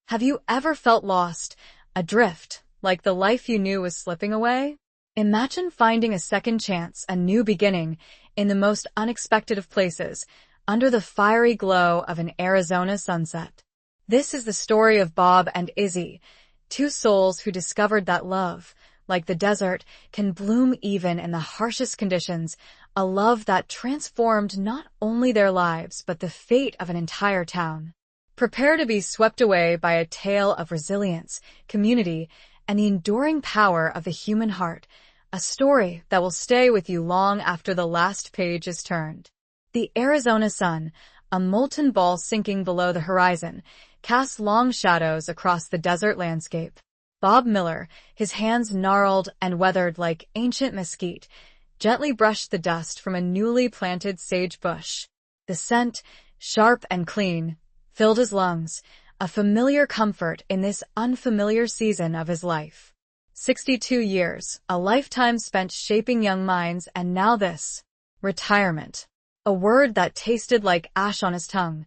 Have you ever felt lost, adrift, like the life you knew was slipping away? Imagine finding a second chance, a new beginning, in the most unexpected of places, under the fiery glow of an Arizona sunset. This is the story of Bob and Izzy, two souls who discovered that love, like the desert, can bloom even in the harshest conditions, a love that transformed not only their lives but the fate of an entire town. Prepare to be swept away by a tale of resilience, community, and the enduring power of the human heart, a story that will stay with you long after the last page is turned. The Arizona sun, a molten ball sinking below the horizon, casts long shadows across the desert landscape. Bob Miller, his hands gnarled and weathered like ancient mesquite, gently brushed the dust from a newly planted sage bush. The scent, sharp and clean, filled his lungs, a familiar comfort in this unfamiliar season of his life. 62 years, a lifetime spent shaping young minds, and now this. Retirement. A word that tasted like ash on his tongue,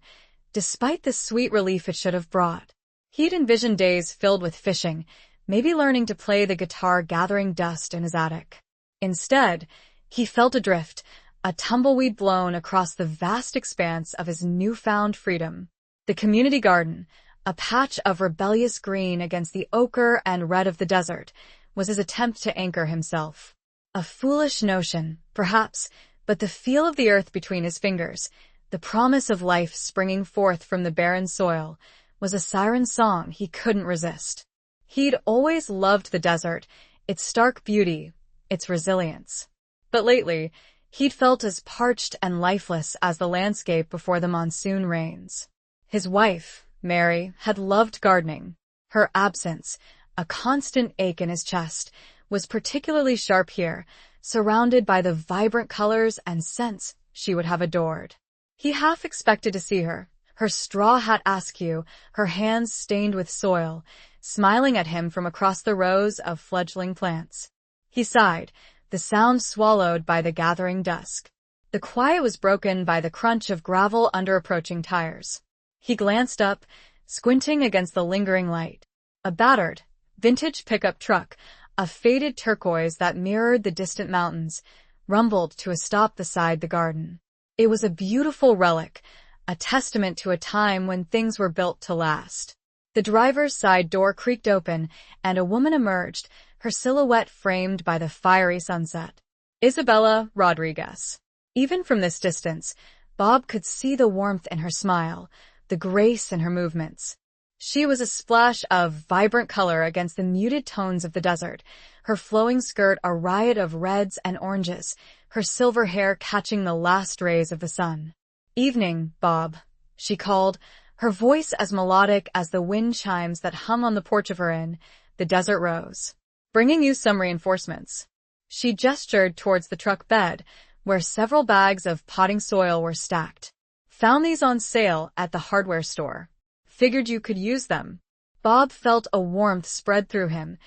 despite the sweet relief it should have brought. He'd envisioned days filled with fishing, maybe learning to play the guitar gathering dust in his attic. Instead, he felt adrift, a tumbleweed blown across the vast expanse of his newfound freedom. The community garden, a patch of rebellious green against the ochre and red of the desert, was his attempt to anchor himself. A foolish notion, perhaps, but the feel of the earth between his fingers, the promise of life springing forth from the barren soil, was a siren song he couldn't resist. He'd always loved the desert, its stark beauty, its resilience. But lately, he'd felt as parched and lifeless as the landscape before the monsoon rains. His wife, Mary, had loved gardening. Her absence, a constant ache in his chest, was particularly sharp here, surrounded by the vibrant colors and scents she would have adored. He half expected to see her, her straw hat askew, her hands stained with soil, smiling at him from across the rows of fledgling plants. He sighed, the sound swallowed by the gathering dusk. The quiet was broken by the crunch of gravel under approaching tires. He glanced up, squinting against the lingering light. A battered, vintage pickup truck, a faded turquoise that mirrored the distant mountains, rumbled to a stop beside the garden. It was a beautiful relic, a testament to a time when things were built to last. The driver's side door creaked open, and a woman emerged, her silhouette framed by the fiery sunset. Isabella Rodriguez. Even from this distance, Bob could see the warmth in her smile, the grace in her movements. She was a splash of vibrant color against the muted tones of the desert, her flowing skirt a riot of reds and oranges, her silver hair catching the last rays of the sun. "Evening, Bob," she called, her voice as melodic as the wind chimes that hung on the porch of her inn, the Desert Rose. "Bringing you some reinforcements." She gestured towards the truck bed, where several bags of potting soil were stacked. "Found these on sale at the hardware store. Figured you could use them." Bob felt a warmth spread through him,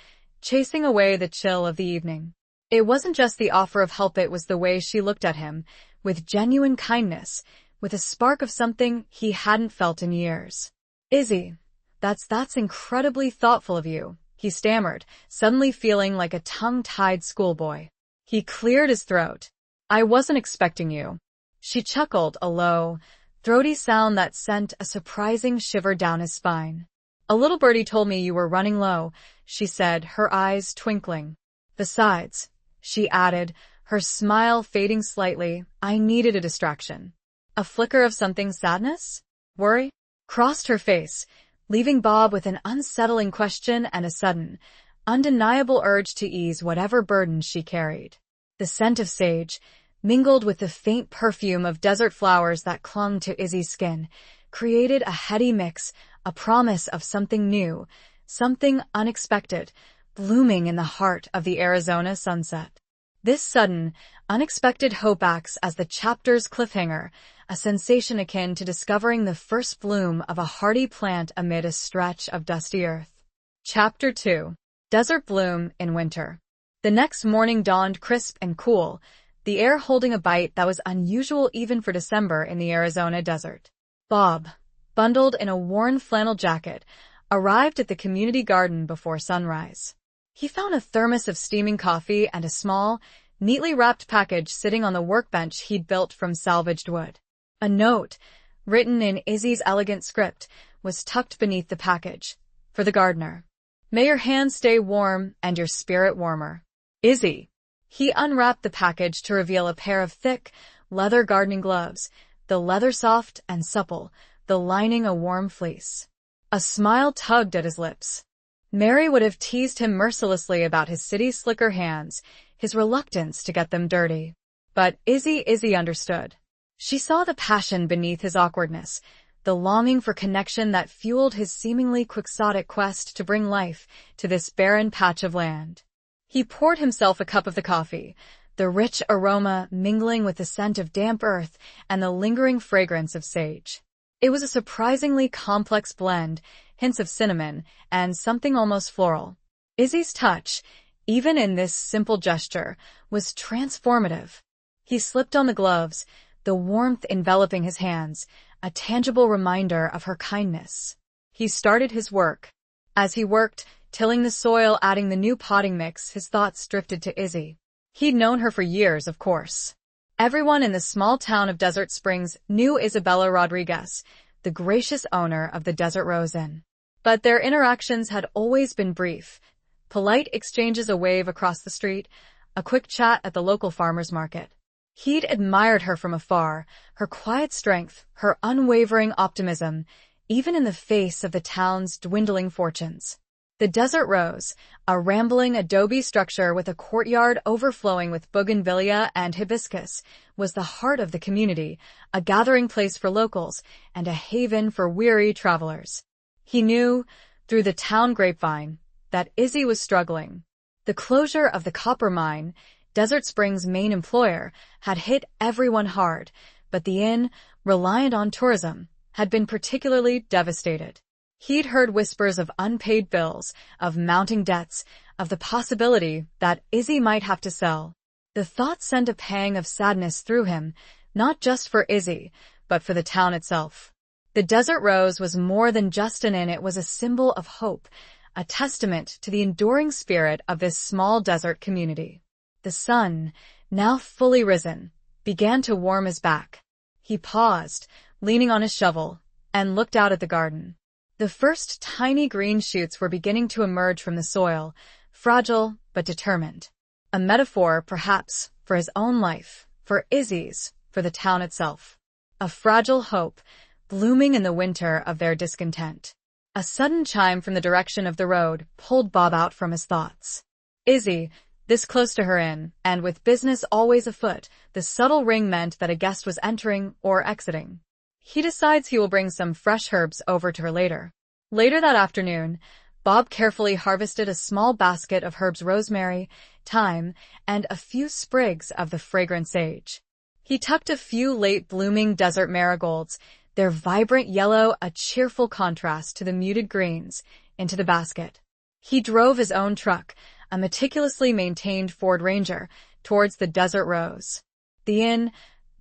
chasing away the chill of the evening. It wasn't just the offer of help, it was the way she looked at him, with genuine kindness, with a spark of something he hadn't felt in years. "Izzy, that's incredibly thoughtful of you," he stammered, suddenly feeling like a tongue-tied schoolboy. He cleared his throat. "I wasn't expecting you." She chuckled, a low, throaty sound that sent a surprising shiver down his spine. "A little birdie told me you were running low," she said, her eyes twinkling. "Besides," she added, her smile fading slightly, "I needed a distraction." A flicker of something, sadness? Worry? Crossed her face, leaving Bob with an unsettling question and a sudden, undeniable urge to ease whatever burden she carried. The scent of sage, mingled with the faint perfume of desert flowers that clung to Izzy's skin, created a heady mix, a promise of something new, something unexpected, blooming in the heart of the Arizona sunset. This sudden, unexpected hope acts as the chapter's cliffhanger, a sensation akin to discovering the first bloom of a hardy plant amid a stretch of dusty earth. Chapter 2. Desert Bloom in Winter. The next morning dawned crisp and cool, the air holding a bite that was unusual even for December in the Arizona desert. Bob, bundled in a worn flannel jacket, arrived at the community garden before sunrise. He found a thermos of steaming coffee and a small, neatly wrapped package sitting on the workbench he'd built from salvaged wood. A note, written in Izzy's elegant script, was tucked beneath the package. For the gardener. May your hands stay warm and your spirit warmer. Izzy. He unwrapped the package to reveal a pair of thick, leather gardening gloves, the leather soft and supple, the lining a warm fleece. A smile tugged at his lips. Mary would have teased him mercilessly about his city-slicker hands, his reluctance to get them dirty. But Izzy understood. She saw the passion beneath his awkwardness, the longing for connection that fueled his seemingly quixotic quest to bring life to this barren patch of land. He poured himself a cup of the coffee, the rich aroma mingling with the scent of damp earth and the lingering fragrance of sage. It was a surprisingly complex blend, hints of cinnamon, and something almost floral. Izzy's touch, even in this simple gesture, was transformative. He slipped on the gloves, the warmth enveloping his hands, a tangible reminder of her kindness. He started his work. As he worked, tilling the soil, adding the new potting mix, his thoughts drifted to Izzy. He'd known her for years, of course. Everyone in the small town of Desert Springs knew Isabella Rodriguez, the gracious owner of the Desert Rose Inn. But their interactions had always been brief. Polite exchanges, a wave across the street, a quick chat at the local farmer's market. He'd admired her from afar, her quiet strength, her unwavering optimism, even in the face of the town's dwindling fortunes. The Desert Rose, a rambling adobe structure with a courtyard overflowing with bougainvillea and hibiscus, was the heart of the community, a gathering place for locals and a haven for weary travelers. He knew, through the town grapevine, that Izzy was struggling. The closure of the copper mine, Desert Springs' main employer, had hit everyone hard, but the inn, reliant on tourism, had been particularly devastated. He'd heard whispers of unpaid bills, of mounting debts, of the possibility that Izzy might have to sell. The thought sent a pang of sadness through him, not just for Izzy, but for the town itself. The Desert Rose was more than just an inn, it was a symbol of hope, a testament to the enduring spirit of this small desert community. The sun, now fully risen, began to warm his back. He paused, leaning on his shovel, and looked out at the garden. The first tiny green shoots were beginning to emerge from the soil, fragile but determined. A metaphor, perhaps, for his own life, for Izzy's, for the town itself. A fragile hope, blooming in the winter of their discontent. A sudden chime from the direction of the road pulled Bob out from his thoughts. Izzy, this close to her inn, and with business always afoot, the subtle ring meant that a guest was entering or exiting. He decides he will bring some fresh herbs over to her later. Later that afternoon, Bob carefully harvested a small basket of herbs, rosemary, thyme, and a few sprigs of the fragrant sage. He tucked a few late-blooming desert marigolds, their vibrant yellow a cheerful contrast to the muted greens, into the basket. He drove his own truck, a meticulously maintained Ford Ranger, towards the Desert Rose. The inn,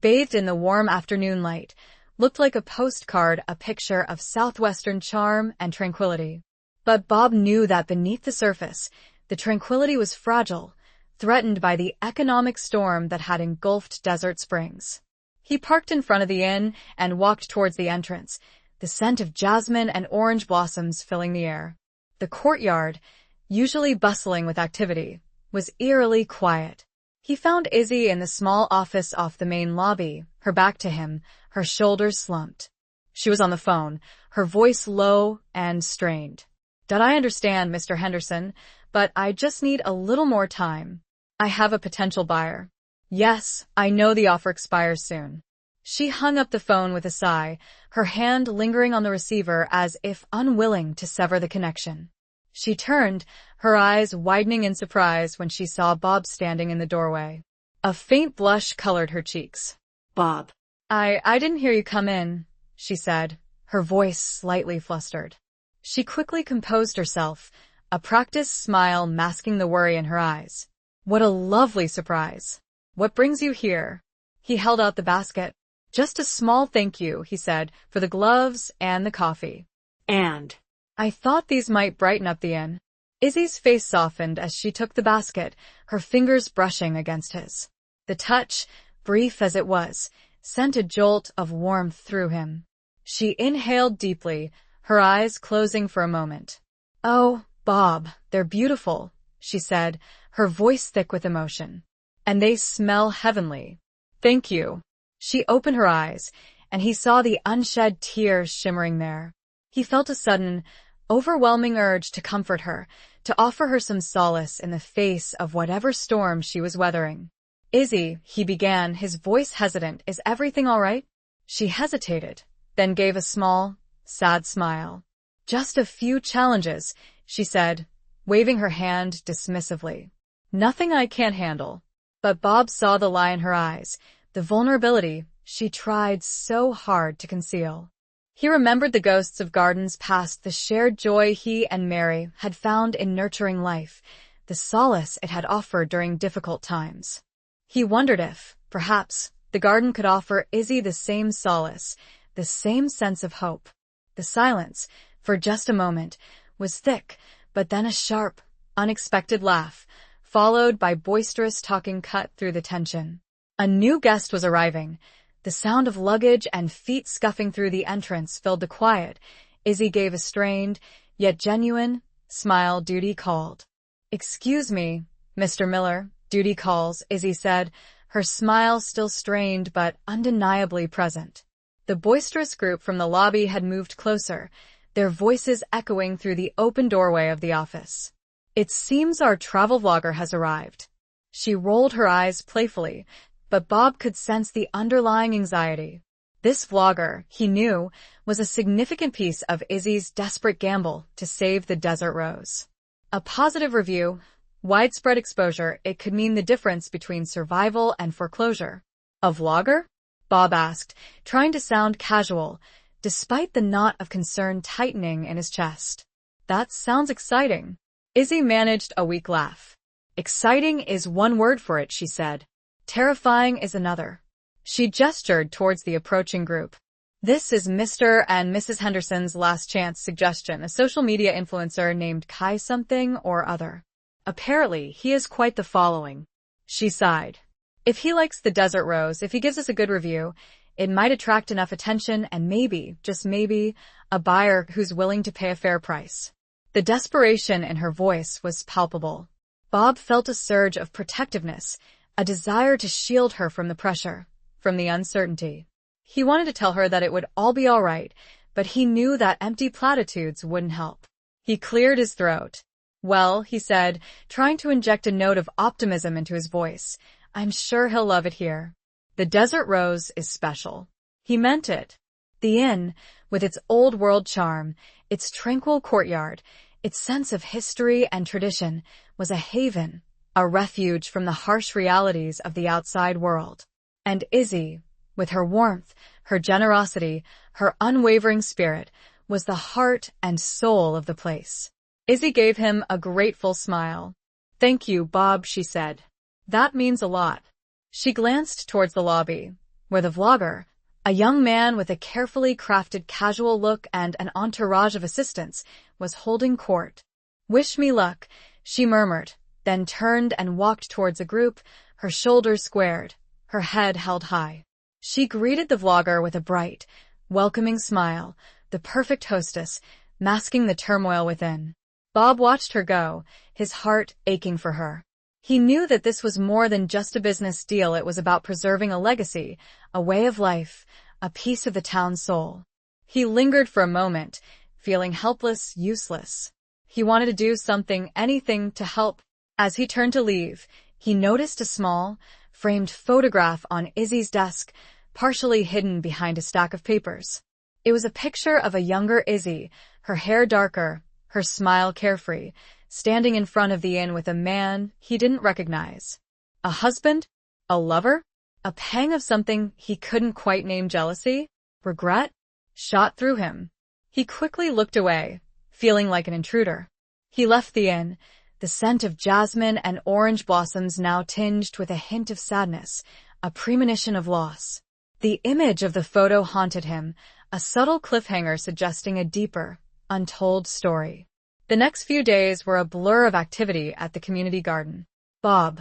bathed in the warm afternoon light, looked like a postcard, a picture of southwestern charm and tranquility. But Bob knew that beneath the surface, the tranquility was fragile, threatened by the economic storm that had engulfed Desert Springs. He parked in front of the inn and walked towards the entrance, the scent of jasmine and orange blossoms filling the air. The courtyard, usually bustling with activity, was eerily quiet. He found Izzy in the small office off the main lobby, her back to him, her shoulders slumped. She was on the phone, her voice low and strained. "Did I understand, Mr. Henderson, but I just need a little more time. I have a potential buyer." "Yes, I know the offer expires soon." She hung up the phone with a sigh, her hand lingering on the receiver as if unwilling to sever the connection. She turned, her eyes widening in surprise when she saw Bob standing in the doorway. A faint blush colored her cheeks. "Bob." I didn't hear you come in," she said, her voice slightly flustered. She quickly composed herself, a practiced smile masking the worry in her eyes. "What a lovely surprise. What brings you here?" He held out the basket. "Just a small thank you," he said, "for the gloves and the coffee." "And?" I thought these might brighten up the inn. Izzy's face softened as she took the basket, her fingers brushing against his. The touch, brief as it was, sent a jolt of warmth through him. She inhaled deeply, her eyes closing for a moment. "Oh, Bob, they're beautiful," she said, her voice thick with emotion. "And they smell heavenly." "Thank you." She opened her eyes, and he saw the unshed tears shimmering there. He felt a sudden, overwhelming urge to comfort her, to offer her some solace in the face of whatever storm she was weathering. "Izzy," he began, his voice hesitant, "is everything all right?" She hesitated, then gave a small, sad smile. "Just a few challenges," she said, waving her hand dismissively. "Nothing I can't handle." But Bob saw the lie in her eyes, the vulnerability she tried so hard to conceal. He remembered the ghosts of gardens past, the shared joy he and Mary had found in nurturing life, the solace it had offered during difficult times. He wondered if, perhaps, the garden could offer Izzy the same solace, the same sense of hope. The silence, for just a moment, was thick, but then a sharp, unexpected laugh, followed by boisterous talking cut through the tension. A new guest was arriving. The sound of luggage and feet scuffing through the entrance filled the quiet. Izzy gave a strained, yet genuine, smile. "Duty called." "Excuse me, Mr. Miller, duty calls," Izzy said, her smile still strained but undeniably present. The boisterous group from the lobby had moved closer, their voices echoing through the open doorway of the office. "It seems our travel vlogger has arrived." She rolled her eyes playfully, but Bob could sense the underlying anxiety. This vlogger, he knew, was a significant piece of Izzy's desperate gamble to save the desert rose. A positive review, widespread exposure, it could mean the difference between survival and foreclosure. "A vlogger?" Bob asked, trying to sound casual, despite the knot of concern tightening in his chest. "That sounds exciting." Izzy managed a weak laugh. "Exciting is one word for it," she said. "Terrifying is another." She gestured towards the approaching group. "This is Mr. and Mrs. Henderson's last chance suggestion, a social media influencer named Kai something or other. Apparently, he has quite the following." She sighed. "If he likes the desert rose, if he gives us a good review, it might attract enough attention and maybe, just maybe, a buyer who's willing to pay a fair price." The desperation in her voice was palpable. Bob felt a surge of protectiveness, a desire to shield her from the pressure, from the uncertainty. He wanted to tell her that it would all be all right, but he knew that empty platitudes wouldn't help. He cleared his throat. "Well," he said, trying to inject a note of optimism into his voice, "I'm sure he'll love it here. The desert rose is special." He meant it. The inn, with its old-world charm, its tranquil courtyard, its sense of history and tradition, was a haven, a refuge from the harsh realities of the outside world. And Izzy, with her warmth, her generosity, her unwavering spirit, was the heart and soul of the place. Izzy gave him a grateful smile. "Thank you, Bob," she said. "That means a lot." She glanced towards the lobby, where the vlogger, a young man with a carefully crafted casual look and an entourage of assistants, was holding court. "Wish me luck," she murmured, then turned and walked towards a group, her shoulders squared, her head held high. She greeted the vlogger with a bright, welcoming smile, the perfect hostess, masking the turmoil within. Bob watched her go, his heart aching for her. He knew that this was more than just a business deal. It was about preserving a legacy, a way of life, a piece of the town's soul. He lingered for a moment, feeling helpless, useless. He wanted to do something, anything to help. As he turned to leave, he noticed a small, framed photograph on Izzy's desk, partially hidden behind a stack of papers. It was a picture of a younger Izzy, her hair darker, her smile carefree, standing in front of the inn with a man he didn't recognize. A husband? A lover? A pang of something he couldn't quite name, jealousy? Regret? Shot through him. He quickly looked away, feeling like an intruder. He left the inn, the scent of jasmine and orange blossoms now tinged with a hint of sadness, a premonition of loss. The image of the photo haunted him, a subtle cliffhanger suggesting a deeper, untold story. The next few days were a blur of activity at the community garden. Bob,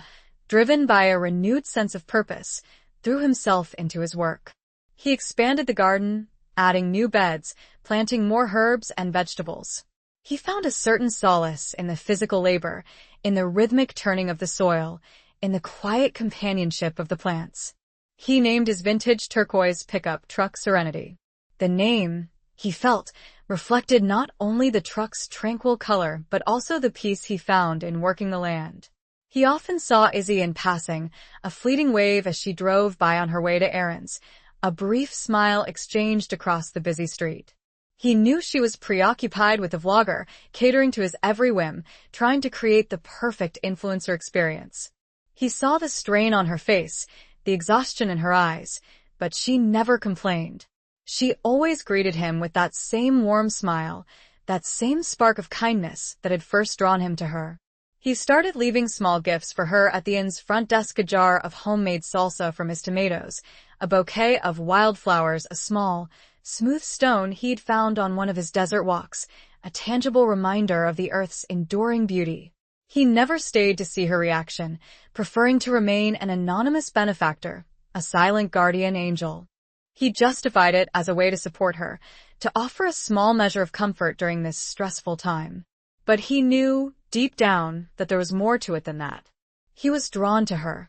driven by a renewed sense of purpose, threw himself into his work. He expanded the garden, adding new beds, planting more herbs and vegetables. He found a certain solace in the physical labor, in the rhythmic turning of the soil, in the quiet companionship of the plants. He named his vintage turquoise pickup truck Serenity. The name, he felt, reflected not only the truck's tranquil color but also the peace he found in working the land. He often saw Izzy in passing, a fleeting wave as she drove by on her way to errands, a brief smile exchanged across the busy street. He knew she was preoccupied with the vlogger, catering to his every whim, trying to create the perfect influencer experience. He saw the strain on her face, the exhaustion in her eyes, but she never complained. She always greeted him with that same warm smile, that same spark of kindness that had first drawn him to her. He started leaving small gifts for her at the inn's front desk, a jar of homemade salsa from his tomatoes, a bouquet of wildflowers, a small, smooth stone he'd found on one of his desert walks, a tangible reminder of the earth's enduring beauty. He never stayed to see her reaction, preferring to remain an anonymous benefactor, a silent guardian angel. He justified it as a way to support her, to offer a small measure of comfort during this stressful time. But he knew, deep down, that there was more to it than that. He was drawn to her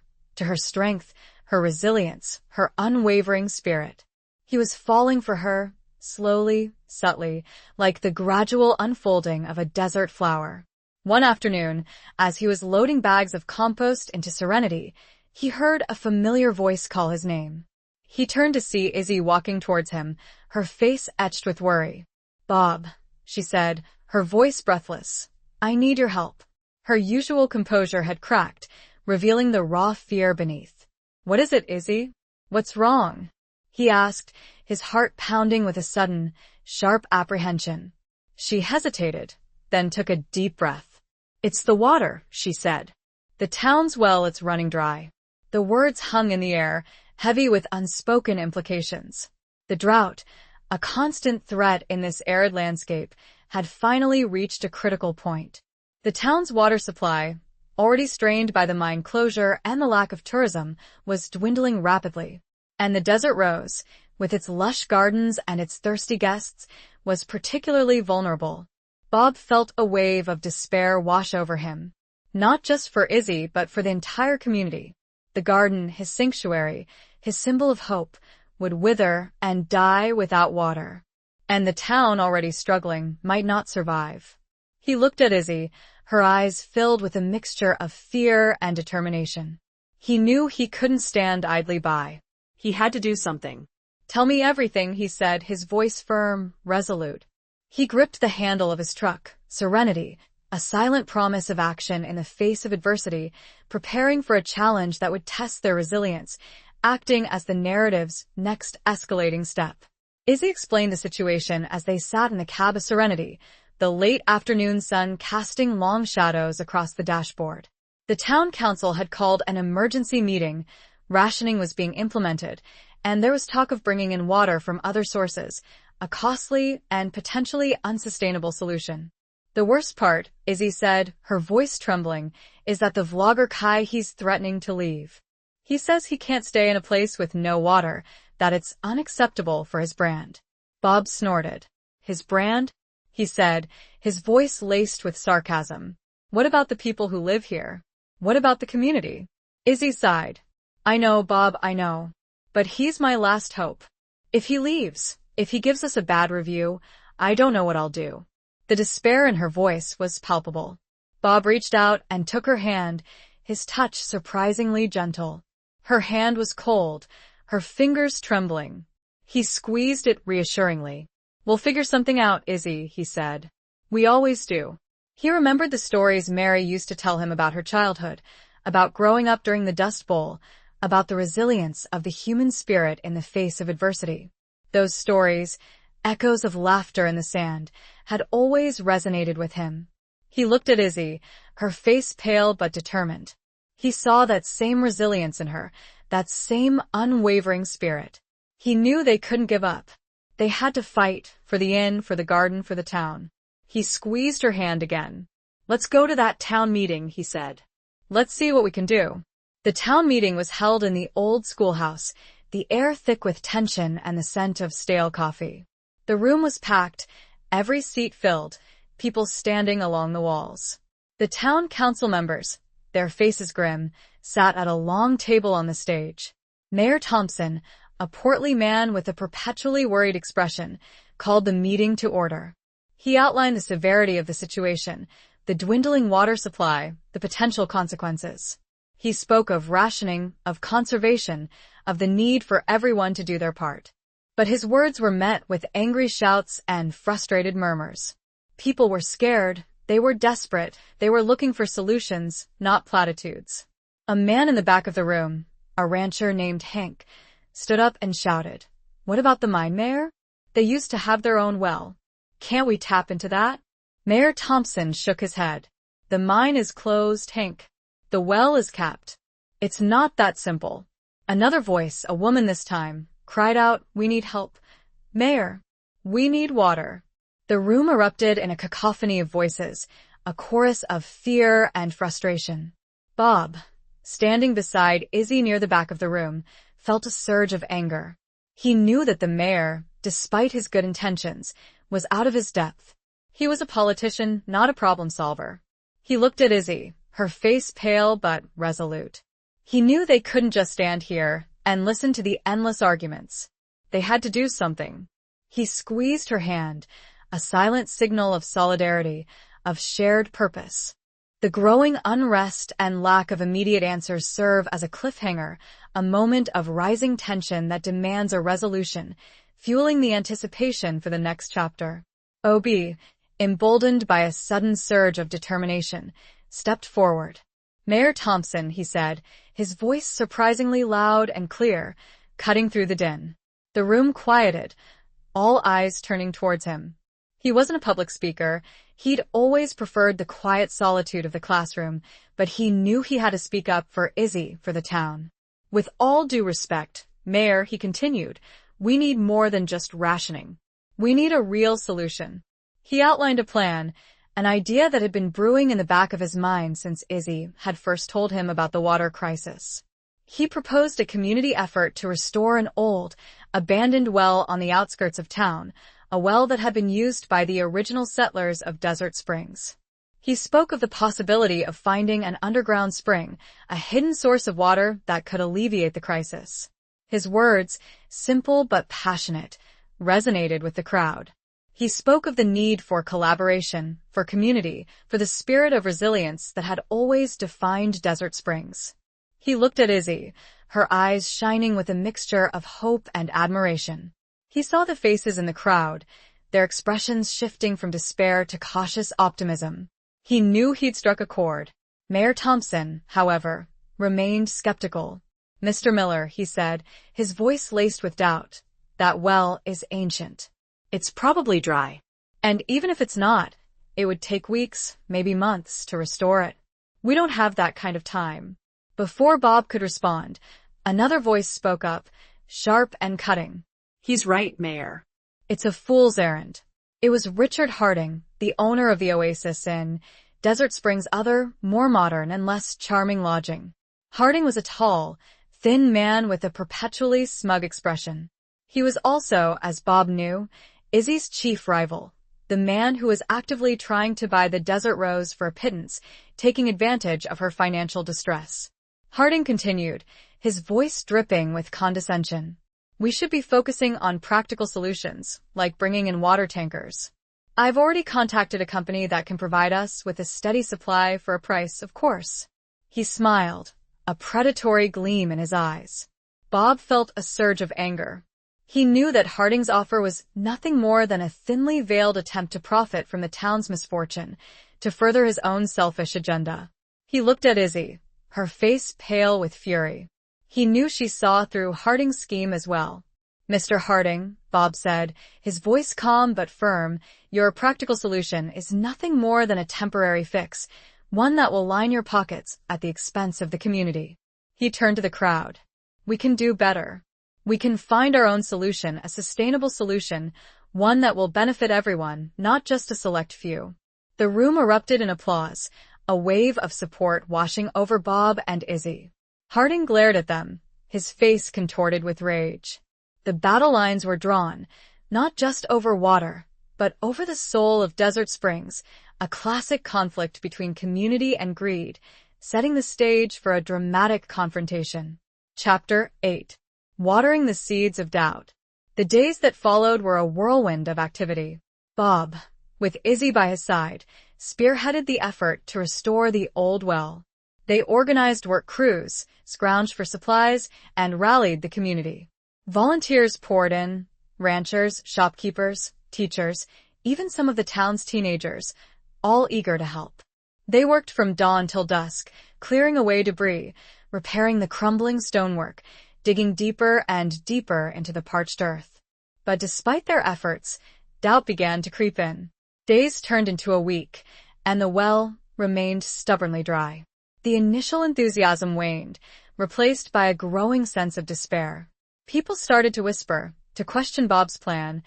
strength, her resilience, her unwavering spirit. He was falling for her, slowly, subtly, like the gradual unfolding of a desert flower. One afternoon, as he was loading bags of compost into Serenity, he heard a familiar voice call his name. He turned to see Izzy walking towards him, her face etched with worry. "Bob," she said, her voice breathless. "I need your help." Her usual composure had cracked, revealing the raw fear beneath. "What is it, Izzy? What's wrong?" he asked, his heart pounding with a sudden, sharp apprehension. She hesitated, then took a deep breath. "It's the water," she said. "The town's well, it's running dry." The words hung in the air, heavy with unspoken implications. The drought, a constant threat in this arid landscape, had finally reached a critical point. The town's water supply, already strained by the mine closure and the lack of tourism, was dwindling rapidly. And the desert rose, with its lush gardens and its thirsty guests, was particularly vulnerable. Bob felt a wave of despair wash over him. Not just for Izzy, but for the entire community. The garden, his sanctuary, his symbol of hope, would wither and die without water. And the town, already struggling, might not survive. He looked at Izzy, her eyes filled with a mixture of fear and determination. He knew he couldn't stand idly by. He had to do something. "Tell me everything," he said, his voice firm, resolute. He gripped the handle of his truck, Serenity, a silent promise of action in the face of adversity, preparing for a challenge that would test their resilience, acting as the narrative's next escalating step. Izzy explained the situation as they sat in the cab of Serenity, the late afternoon sun casting long shadows across the dashboard. The town council had called an emergency meeting, rationing was being implemented, and there was talk of bringing in water from other sources, a costly and potentially unsustainable solution. "The worst part," Izzy said, her voice trembling, "is that the vlogger Kai, he's threatening to leave. He says he can't stay in a place with no water, that it's unacceptable for his brand." Bob snorted. "His brand?" he said, his voice laced with sarcasm. "What about the people who live here? What about the community?" Izzy sighed. "I know, Bob, I know. But he's my last hope. If he leaves, if he gives us a bad review, I don't know what I'll do." The despair in her voice was palpable. Bob reached out and took her hand, his touch surprisingly gentle. Her hand was cold, her fingers trembling. He squeezed it reassuringly. "We'll figure something out, Izzy," he said. "We always do." He remembered the stories Mary used to tell him about her childhood, about growing up during the Dust Bowl, about the resilience of the human spirit in the face of adversity. Those stories, echoes of laughter in the sand, had always resonated with him. He looked at Izzy, her face pale but determined. He saw that same resilience in her, that same unwavering spirit. He knew they couldn't give up. They had to fight for the inn, for the garden, for the town. He squeezed her hand again. "Let's go to that town meeting," he said. "Let's see what we can do." The town meeting was held in the old schoolhouse, the air thick with tension and the scent of stale coffee. The room was packed, every seat filled, people standing along the walls. The town council members, their faces grim, sat at a long table on the stage. Mayor Thompson, a portly man with a perpetually worried expression, called the meeting to order. He outlined the severity of the situation, the dwindling water supply, the potential consequences. He spoke of rationing, of conservation, of the need for everyone to do their part. But his words were met with angry shouts and frustrated murmurs. People were scared, they were desperate, they were looking for solutions, not platitudes. A man in the back of the room, a rancher named Hank, stood up and shouted, "What about the mine, Mayor? They used to have their own well. Can't we tap into that?" Mayor Thompson shook his head. "The mine is closed, Hank. The well is capped. It's not that simple." Another voice, a woman this time, cried out, "We need help. Mayor, we need water." The room erupted in a cacophony of voices, a chorus of fear and frustration. Bob, standing beside Izzy near the back of the room, felt a surge of anger. He knew that the mayor, despite his good intentions, was out of his depth. He was a politician, not a problem solver. He looked at Izzy, her face pale but resolute. He knew they couldn't just stand here and listen to the endless arguments. They had to do something. He squeezed her hand, a silent signal of solidarity, of shared purpose. The growing unrest and lack of immediate answers serve as a cliffhanger, a moment of rising tension that demands a resolution, fueling the anticipation for the next chapter. OB, emboldened by a sudden surge of determination, stepped forward. "Mayor Thompson," he said, his voice surprisingly loud and clear, cutting through the din. The room quieted, all eyes turning towards him. He wasn't a public speaker. He'd always preferred the quiet solitude of the classroom, but he knew he had to speak up for Izzy, for the town. "With all due respect, Mayor," he continued, "we need more than just rationing. We need a real solution." He outlined a plan, an idea that had been brewing in the back of his mind since Izzy had first told him about the water crisis. He proposed a community effort to restore an old, abandoned well on the outskirts of town, a well that had been used by the original settlers of Desert Springs. He spoke of the possibility of finding an underground spring, a hidden source of water that could alleviate the crisis. His words, simple but passionate, resonated with the crowd. He spoke of the need for collaboration, for community, for the spirit of resilience that had always defined Desert Springs. He looked at Izzy, her eyes shining with a mixture of hope and admiration. He saw the faces in the crowd, their expressions shifting from despair to cautious optimism. He knew he'd struck a chord. Mayor Thompson, however, remained skeptical. "Mr. Miller," he said, his voice laced with doubt, "that well is ancient. It's probably dry. And even if it's not, it would take weeks, maybe months, to restore it. We don't have that kind of time." Before Bob could respond, another voice spoke up, sharp and cutting. "He's right, Mayor. It's a fool's errand." It was Richard Harding, the owner of the Oasis in Desert Springs' other, more modern and less charming lodging. Harding was a tall, thin man with a perpetually smug expression. He was also, as Bob knew, Izzy's chief rival, the man who was actively trying to buy the Desert Rose for a pittance, taking advantage of her financial distress. Harding continued, his voice dripping with condescension. "We should be focusing on practical solutions, like bringing in water tankers. I've already contacted a company that can provide us with a steady supply for a price, of course." He smiled, a predatory gleam in his eyes. Bob felt a surge of anger. He knew that Harding's offer was nothing more than a thinly veiled attempt to profit from the town's misfortune, to further his own selfish agenda. He looked at Izzy, her face pale with fury. He knew she saw through Harding's scheme as well. "Mr. Harding," Bob said, his voice calm but firm, "your practical solution is nothing more than a temporary fix, one that will line your pockets at the expense of the community." He turned to the crowd. "We can do better. We can find our own solution, a sustainable solution, one that will benefit everyone, not just a select few." The room erupted in applause, a wave of support washing over Bob and Izzy. Harding glared at them, his face contorted with rage. The battle lines were drawn, not just over water, but over the soul of Desert Springs, a classic conflict between community and greed, setting the stage for a dramatic confrontation. Chapter 8. Watering the Seeds of Doubt. The days that followed were a whirlwind of activity. Bob, with Izzy by his side, spearheaded the effort to restore the old well. They organized work crews, scrounged for supplies, and rallied the community. Volunteers poured in, ranchers, shopkeepers, teachers, even some of the town's teenagers, all eager to help. They worked from dawn till dusk, clearing away debris, repairing the crumbling stonework, digging deeper and deeper into the parched earth. But despite their efforts, doubt began to creep in. Days turned into a week, and the well remained stubbornly dry. The initial enthusiasm waned, replaced by a growing sense of despair. People started to whisper, to question Bob's plan,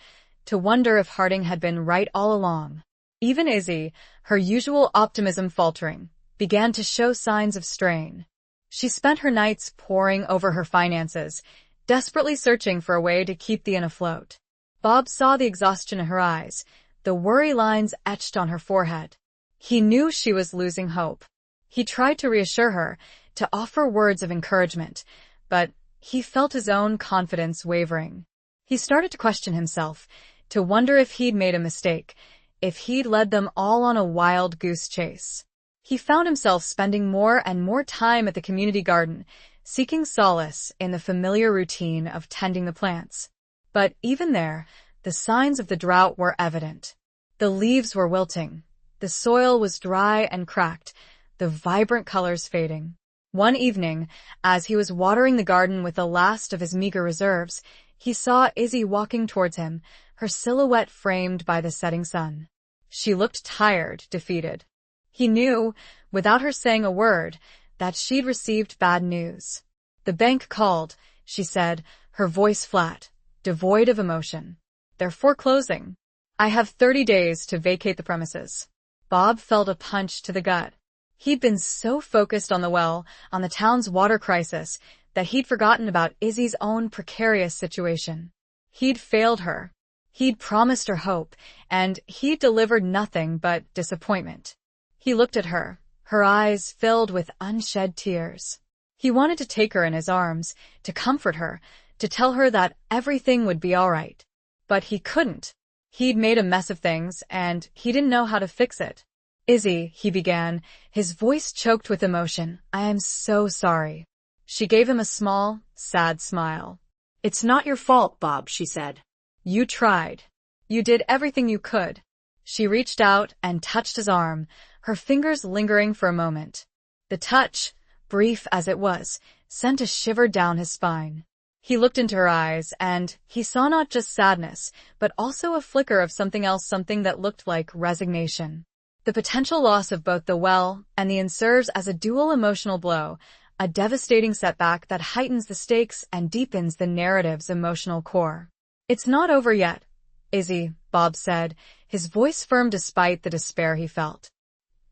to wonder if Harding had been right all along. Even Izzy, her usual optimism faltering, began to show signs of strain. She spent her nights poring over her finances, desperately searching for a way to keep the inn afloat. Bob saw the exhaustion in her eyes, the worry lines etched on her forehead. He knew she was losing hope. He tried to reassure her, to offer words of encouragement, but he felt his own confidence wavering. He started to question himself, to wonder if he'd made a mistake, if he'd led them all on a wild goose chase. He found himself spending more and more time at the community garden, seeking solace in the familiar routine of tending the plants. But even there, the signs of the drought were evident. The leaves were wilting, the soil was dry and cracked, the vibrant colors fading. One evening, as he was watering the garden with the last of his meager reserves, he saw Izzy walking towards him, her silhouette framed by the setting sun. She looked tired, defeated. He knew, without her saying a word, that she'd received bad news. "The bank called," she said, her voice flat, devoid of emotion. "They're foreclosing. I have 30 days to vacate the premises." Bob felt a punch to the gut. He'd been so focused on the well, on the town's water crisis, that he'd forgotten about Izzy's own precarious situation. He'd failed her. He'd promised her hope, and he'd delivered nothing but disappointment. He looked at her, her eyes filled with unshed tears. He wanted to take her in his arms, to comfort her, to tell her that everything would be all right. But he couldn't. He'd made a mess of things, and he didn't know how to fix it. "Izzy," he began, his voice choked with emotion, "I am so sorry." She gave him a small, sad smile. "It's not your fault, Bob," she said. "You tried. You did everything you could." She reached out and touched his arm, her fingers lingering for a moment. The touch, brief as it was, sent a shiver down his spine. He looked into her eyes, and he saw not just sadness, but also a flicker of something else, something that looked like resignation. The potential loss of both the well and the inn serves as a dual emotional blow, a devastating setback that heightens the stakes and deepens the narrative's emotional core. "It's not over yet, Izzy," Bob said, his voice firm despite the despair he felt.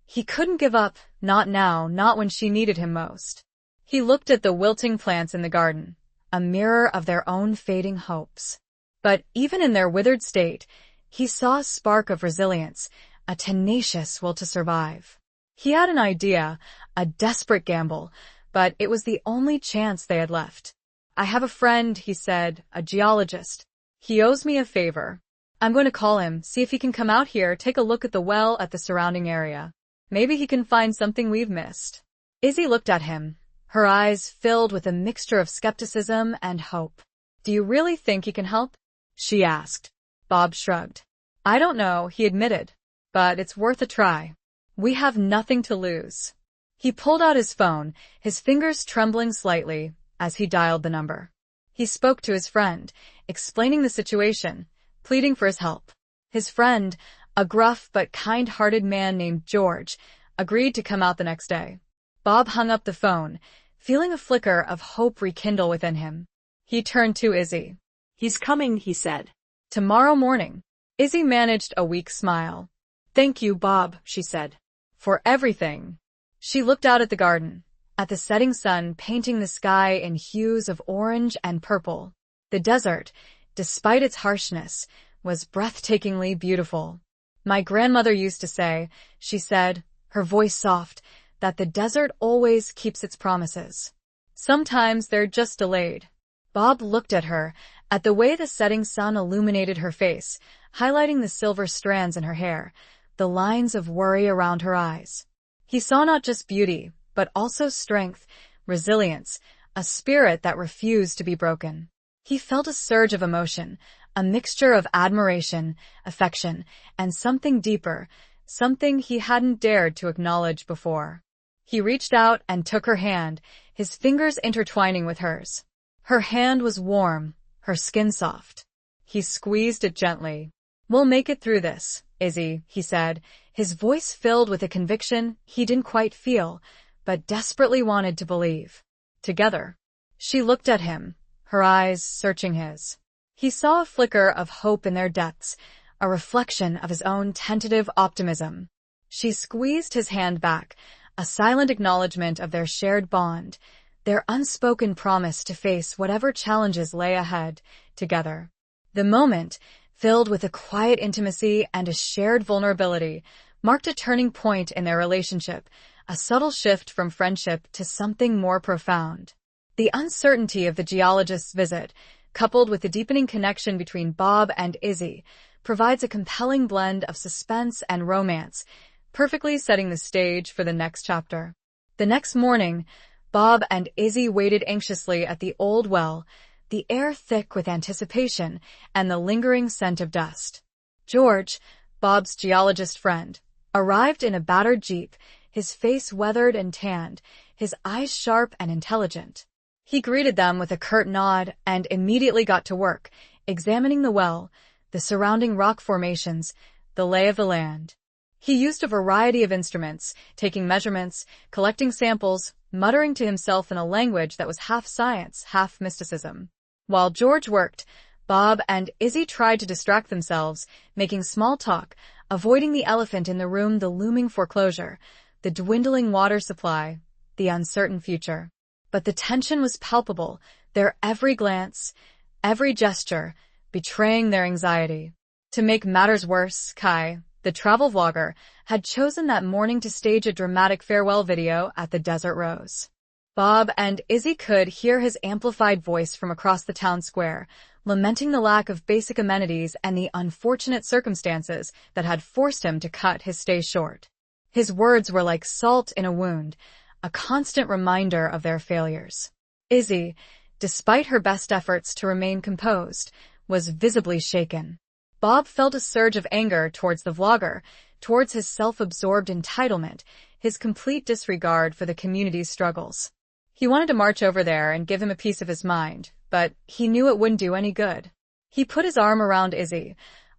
He couldn't give up, not now, not when she needed him most. He looked at the wilting plants in the garden, a mirror of their own fading hopes. But even in their withered state, he saw a spark of resilience, a tenacious will to survive. He had an idea, a desperate gamble, but it was the only chance they had left. "I have a friend," he said, "a geologist. He owes me a favor. I'm going to call him, see if he can come out here, take a look at the well, at the surrounding area. Maybe he can find something we've missed." Izzy looked at him, her eyes filled with a mixture of skepticism and hope. "Do you really think he can help?" she asked. Bob shrugged. "I don't know," he admitted, "but it's worth a try. We have nothing to lose." He pulled out his phone, his fingers trembling slightly as he dialed the number. He spoke to his friend, explaining the situation, pleading for his help. His friend, a gruff but kind-hearted man named George, agreed to come out the next day. Bob hung up the phone, feeling a flicker of hope rekindle within him. He turned to Izzy. He's coming, he said. Tomorrow morning. Izzy managed a weak smile. Thank you, Bob, she said. For everything. She looked out at the garden, at the setting sun painting the sky in hues of orange and purple. The desert, despite its harshness, was breathtakingly beautiful. My grandmother used to say, she said, her voice soft, that the desert always keeps its promises. Sometimes they're just delayed. Bob looked at her, at the way the setting sun illuminated her face, highlighting the silver strands in her hair, the lines of worry around her eyes. He saw not just beauty, but also strength, resilience, a spirit that refused to be broken. He felt a surge of emotion, a mixture of admiration, affection, and something deeper, something he hadn't dared to acknowledge before. He reached out and took her hand, his fingers intertwining with hers. Her hand was warm, her skin soft. He squeezed it gently. We'll make it through this, Izzy, he said, his voice filled with a conviction he didn't quite feel, but desperately wanted to believe. Together. She looked at him, her eyes searching his. He saw a flicker of hope in their depths, a reflection of his own tentative optimism. She squeezed his hand back, a silent acknowledgement of their shared bond, their unspoken promise to face whatever challenges lay ahead, together. The moment, filled with a quiet intimacy and a shared vulnerability, marked a turning point in their relationship, a subtle shift from friendship to something more profound. The uncertainty of the geologist's visit, coupled with the deepening connection between Bob and Izzy, provides a compelling blend of suspense and romance, perfectly setting the stage for the next chapter. The next morning, Bob and Izzy waited anxiously at the old well, the air thick with anticipation and the lingering scent of dust. George, Bob's geologist friend, arrived in a battered jeep, his face weathered and tanned, his eyes sharp and intelligent. He greeted them with a curt nod and immediately got to work, examining the well, the surrounding rock formations, the lay of the land. He used a variety of instruments, taking measurements, collecting samples, muttering to himself in a language that was half science, half mysticism. While George worked, Bob and Izzy tried to distract themselves, making small talk, avoiding the elephant in the room, the looming foreclosure, the dwindling water supply, the uncertain future. But the tension was palpable, their every glance, every gesture, betraying their anxiety. To make matters worse, Kai, the travel vlogger, had chosen that morning to stage a dramatic farewell video at the Desert Rose. Bob and Izzy could hear his amplified voice from across the town square, lamenting the lack of basic amenities and the unfortunate circumstances that had forced him to cut his stay short. His words were like salt in a wound, a constant reminder of their failures. Izzy, despite her best efforts to remain composed, was visibly shaken. Bob felt a surge of anger towards the vlogger, towards his self-absorbed entitlement, his complete disregard for the community's struggles. He wanted to march over there and give him a piece of his mind, but he knew it wouldn't do any good. He put his arm around Izzy,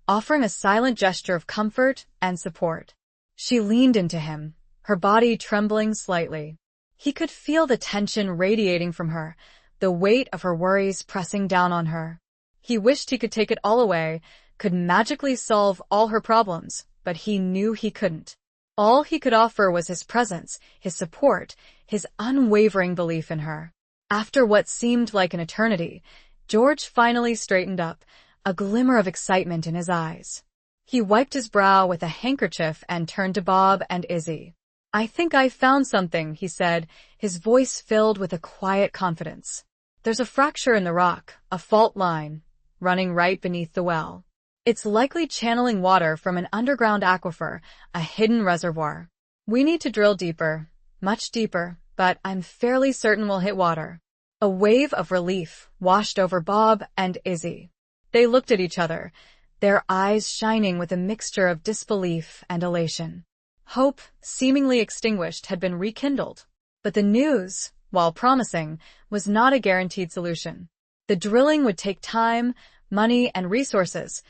offering a silent gesture of comfort and support. She leaned into him, her body trembling slightly. He could feel the tension radiating from her, the weight of her worries pressing down on her. He wished he could take it all away, could magically solve all her problems, but he knew he couldn't. All he could offer was his presence, his support, his unwavering belief in her. After what seemed like an eternity, George finally straightened up, a glimmer of excitement in his eyes. He wiped his brow with a handkerchief and turned to Bob and Izzy. I think I found something, he said, his voice filled with a quiet confidence. There's a fracture in the rock, a fault line, running right beneath the well. It's likely channeling water from an underground aquifer, a hidden reservoir. We need to drill deeper, much deeper, but I'm fairly certain we'll hit water. A wave of relief washed over Bob and Izzy. They looked at each other, their eyes shining with a mixture of disbelief and elation. Hope, seemingly extinguished, had been rekindled. But the news, while promising, was not a guaranteed solution. The drilling would take time, money, and resources,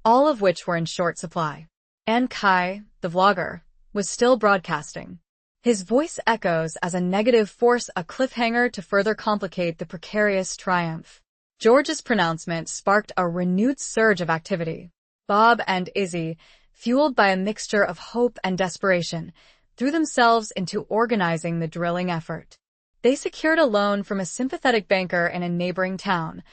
all of which were in short supply. And Kai, the vlogger, was still broadcasting. His voice echoes as a negative force, a cliffhanger to further complicate the precarious triumph. George's pronouncement sparked a renewed surge of activity. Bob and Izzy, fueled by a mixture of hope and desperation, threw themselves into organizing the drilling effort. They secured a loan from a sympathetic banker in a neighboring town,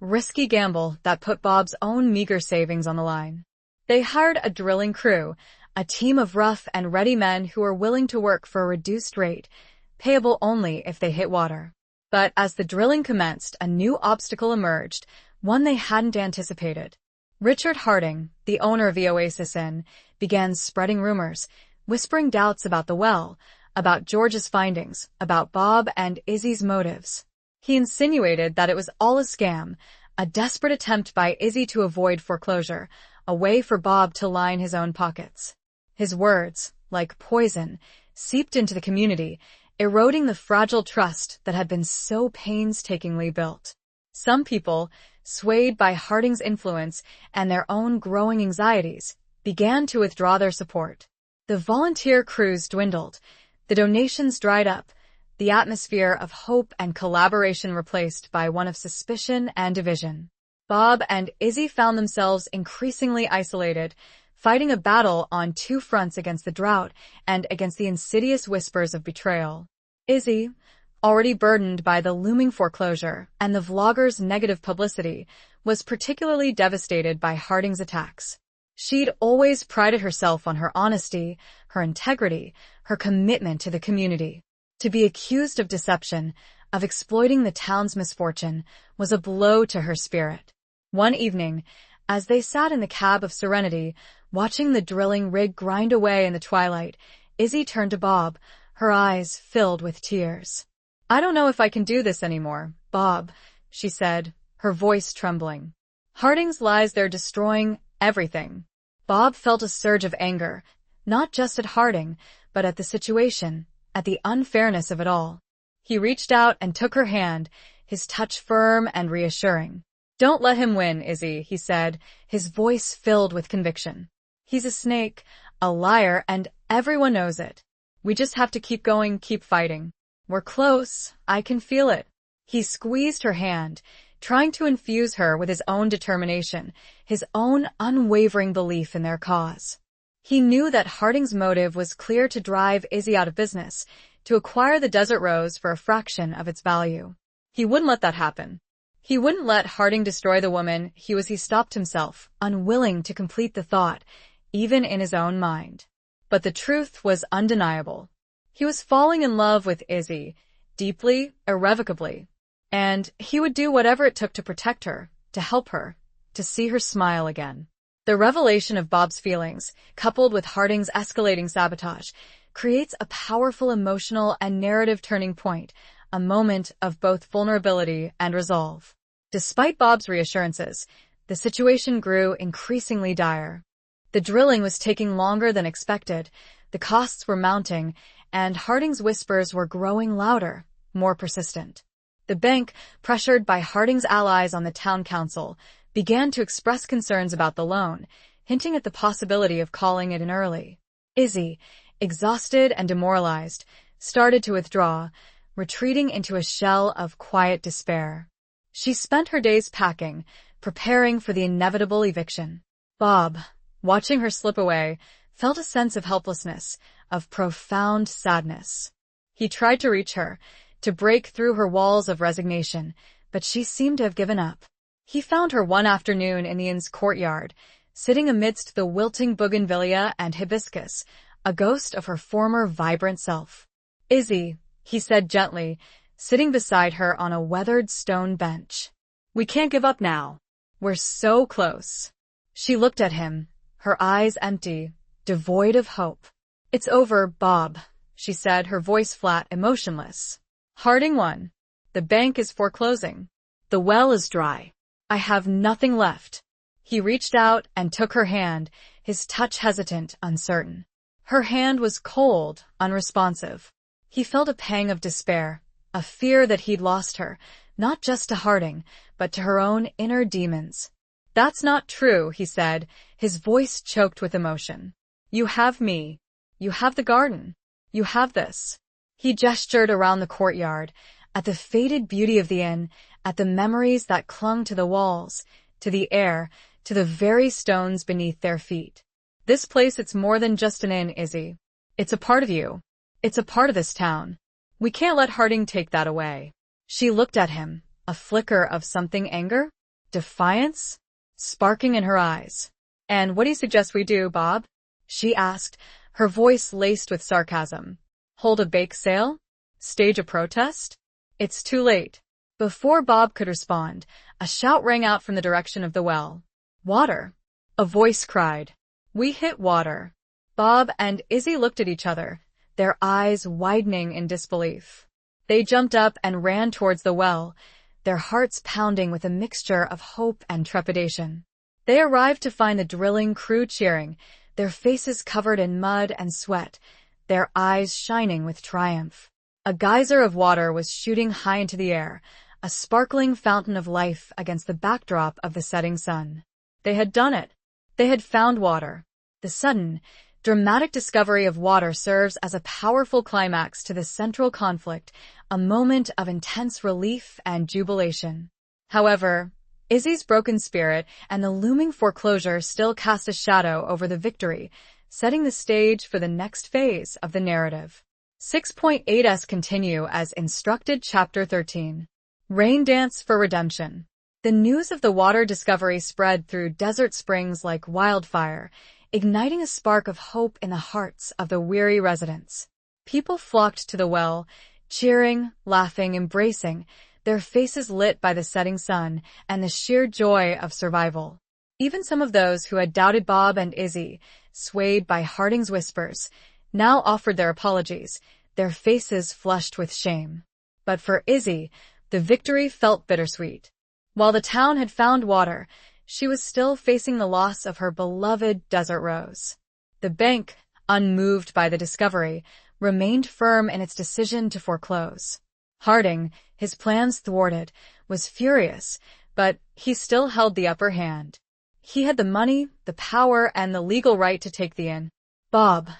risky gamble that put Bob's own meager savings on the line. They hired a drilling crew, a team of rough and ready men who were willing to work for a reduced rate, payable only if they hit water. But as the drilling commenced, a new obstacle emerged, one they hadn't anticipated. Richard Harding, the owner of the Oasis Inn, began spreading rumors, whispering doubts about the well, about George's findings, about Bob and Izzy's motives. He insinuated that it was all a scam, a desperate attempt by Izzy to avoid foreclosure, a way for Bob to line his own pockets. His words, like poison, seeped into the community, eroding the fragile trust that had been so painstakingly built. Some people, swayed by Harding's influence and their own growing anxieties, began to withdraw their support. The volunteer crews dwindled, the donations dried up, the atmosphere of hope and collaboration replaced by one of suspicion and division. Bob and Izzy found themselves increasingly isolated, fighting a battle on two fronts against the drought and against the insidious whispers of betrayal. Izzy, already burdened by the looming foreclosure and the vlogger's negative publicity, was particularly devastated by Harding's attacks. She'd always prided herself on her honesty, her integrity, her commitment to the community. To be accused of deception, of exploiting the town's misfortune, was a blow to her spirit. One evening, as they sat in the cab of Serenity, watching the drilling rig grind away in the twilight, Izzy turned to Bob, her eyes filled with tears. "I don't know if I can do this anymore, Bob," she said, her voice trembling. "Harding's lies, they're destroying everything." Bob felt a surge of anger, not just at Harding, but at the situation, at the unfairness of it all. He reached out and took her hand, his touch firm and reassuring. "Don't let him win, Izzy," he said, his voice filled with conviction. "He's a snake, a liar, and everyone knows it. We just have to keep going, keep fighting. We're close, I can feel it." He squeezed her hand, trying to infuse her with his own determination, his own unwavering belief in their cause. He knew that Harding's motive was clear: to drive Izzy out of business, to acquire the Desert Rose for a fraction of its value. He wouldn't let that happen. He wouldn't let Harding destroy the woman he stopped himself, unwilling to complete the thought, even in his own mind. But the truth was undeniable. He was falling in love with Izzy, deeply, irrevocably, and he would do whatever it took to protect her, to help her, to see her smile again. The revelation of Bob's feelings, coupled with Harding's escalating sabotage, creates a powerful emotional and narrative turning point, a moment of both vulnerability and resolve. Despite Bob's reassurances, the situation grew increasingly dire. The drilling was taking longer than expected, the costs were mounting, and Harding's whispers were growing louder, more persistent. The bank, pressured by Harding's allies on the town council, began to express concerns about the loan, hinting at the possibility of calling it in early. Izzy, exhausted and demoralized, started to withdraw, retreating into a shell of quiet despair. She spent her days packing, preparing for the inevitable eviction. Bob, watching her slip away, felt a sense of helplessness, of profound sadness. He tried to reach her, to break through her walls of resignation, but she seemed to have given up. He found her one afternoon in the inn's courtyard, sitting amidst the wilting bougainvillea and hibiscus, a ghost of her former vibrant self. "Izzy," he said gently, sitting beside her on a weathered stone bench. "We can't give up now. We're so close." She looked at him, her eyes empty, devoid of hope. "It's over, Bob," she said, her voice flat, emotionless. "Harding won. The bank is foreclosing. The well is dry. I have nothing left." He reached out and took her hand, his touch hesitant, uncertain. Her hand was cold, unresponsive. He felt a pang of despair, a fear that he'd lost her, not just to Harding, but to her own inner demons. "That's not true," he said, his voice choked with emotion. "You have me. You have the garden. You have this." He gestured around the courtyard, at the faded beauty of the inn, at the memories that clung to the walls, to the air, to the very stones beneath their feet. This place, it's more than just an inn, Izzy. It's a part of you. It's a part of this town. We can't let Harding take that away. She looked at him, a flicker of something, anger, defiance, sparking in her eyes. And what do you suggest we do, Bob? She asked, her voice laced with sarcasm. Hold a bake sale? Stage a protest? It's too late. Before Bob could respond, a shout rang out from the direction of the well. Water! A voice cried. We hit water. Bob and Izzy looked at each other, their eyes widening in disbelief. They jumped up and ran towards the well, their hearts pounding with a mixture of hope and trepidation. They arrived to find the drilling crew cheering, their faces covered in mud and sweat, their eyes shining with triumph. A geyser of water was shooting high into the air, a sparkling fountain of life against the backdrop of the setting sun. They had done it. They had found water. The sudden, dramatic discovery of water serves as a powerful climax to the central conflict, a moment of intense relief and jubilation. However, Izzy's broken spirit and the looming foreclosure still cast a shadow over the victory, setting the stage for the next phase of the narrative. 6.8s continue as instructed. Chapter 13. Rain Dance for Redemption. The news of the water discovery spread through Desert Springs like wildfire, igniting a spark of hope in the hearts of the weary residents. People flocked to the well, cheering, laughing, embracing, their faces lit by the setting sun and the sheer joy of survival. Even some of those who had doubted Bob and Izzy, swayed by Harding's whispers, now offered their apologies, their faces flushed with shame. But for Izzy, the victory felt bittersweet. While the town had found water, she was still facing the loss of her beloved desert rose. The bank, unmoved by the discovery, remained firm in its decision to foreclose. Harding, his plans thwarted, was furious, but he still held the upper hand. He had the money, the power, and the legal right to take the inn. Bob,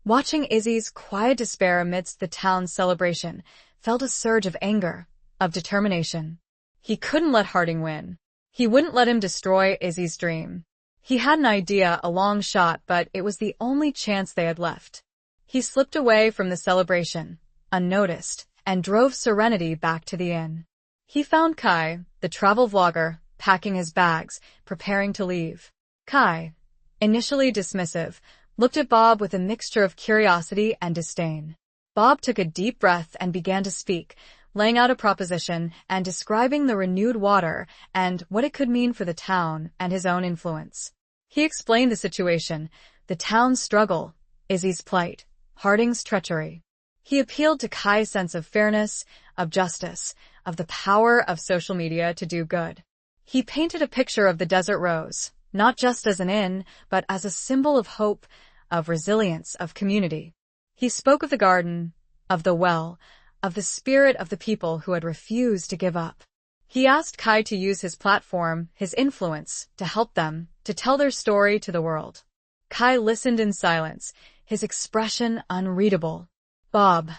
watching Izzy's quiet despair amidst the town's celebration, felt a surge of anger, of determination. He couldn't let Harding win. He wouldn't let him destroy Izzy's dream. He had an idea, a long shot, but it was the only chance they had left. He slipped away from the celebration, unnoticed, and drove Serenity back to the inn. He found Kai, the travel vlogger, packing his bags, preparing to leave. Kai, initially dismissive, looked at Bob with a mixture of curiosity and disdain. Bob took a deep breath and began to speak, laying out a proposition and describing the renewed water and what it could mean for the town and his own influence. He explained the situation, the town's struggle, Izzy's plight, Harding's treachery. He appealed to Kai's sense of fairness, of justice, of the power of social media to do good. He painted a picture of the Desert Rose, not just as an inn, but as a symbol of hope, of resilience, of community. He spoke of the garden, of the well, of the spirit of the people who had refused to give up. He asked Kai to use his platform, his influence, to help them, to tell their story to the world. Kai listened in silence, his expression unreadable. Bob,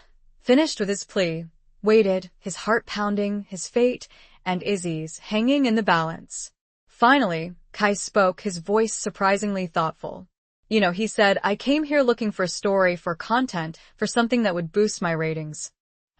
finished with his plea, waited, his heart pounding, his fate and Izzy's hanging in the balance. Finally, Kai spoke, his voice surprisingly thoughtful. He said, I came here looking for a story, for content, for something that would boost my ratings.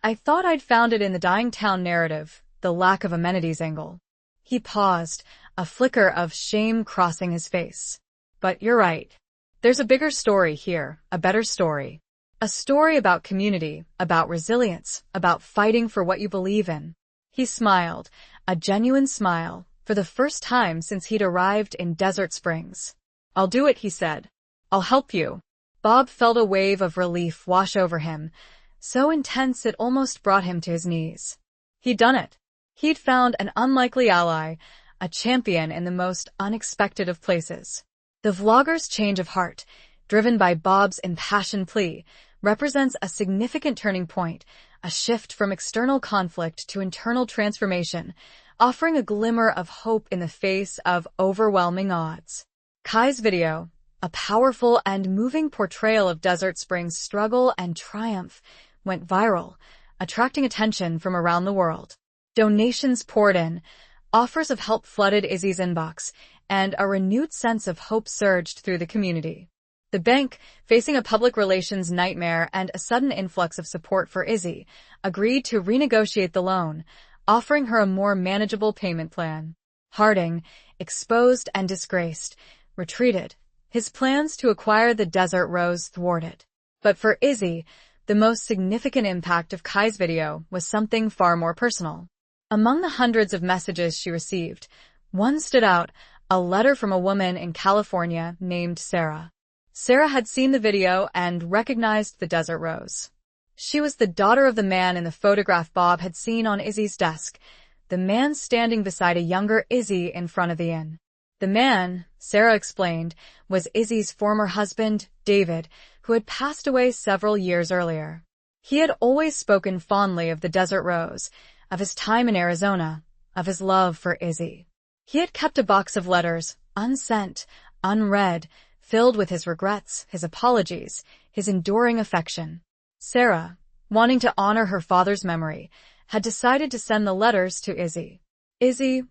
I thought I'd found it in the dying town narrative, the lack of amenities angle. He paused, a flicker of shame crossing his face. But you're right. There's a bigger story here, a better story. A story about community, about resilience, about fighting for what you believe in. He smiled, a genuine smile, for the first time since he'd arrived in Desert Springs. I'll do it, he said. I'll help you. Bob felt a wave of relief wash over him, so intense it almost brought him to his knees. He'd done it. He'd found an unlikely ally, a champion in the most unexpected of places. The vlogger's change of heart, driven by Bob's impassioned plea, represents a significant turning point, a shift from external conflict to internal transformation, offering a glimmer of hope in the face of overwhelming odds. Kai's video, a powerful and moving portrayal of Desert Springs' struggle and triumph, went viral, attracting attention from around the world. Donations poured in, offers of help flooded Izzy's inbox, and a renewed sense of hope surged through the community. The bank, facing a public relations nightmare and a sudden influx of support for Izzy, agreed to renegotiate the loan, offering her a more manageable payment plan. Harding, exposed and disgraced, retreated, his plans to acquire the desert rose thwarted. But for Izzy, the most significant impact of Kai's video was something far more personal. Among the hundreds of messages she received, one stood out, a letter from a woman in California named Sarah. Sarah had seen the video and recognized the desert rose. She was the daughter of the man in the photograph Bob had seen on Izzy's desk, the man standing beside a younger Izzy in front of the inn. The man, Sarah explained, was Izzy's former husband, David, who had passed away several years earlier. He had always spoken fondly of the desert rose, of his time in Arizona, of his love for Izzy. He had kept a box of letters, unsent, unread, filled with his regrets, his apologies, his enduring affection. Sarah, wanting to honor her father's memory, had decided to send the letters to Izzy. Izzy,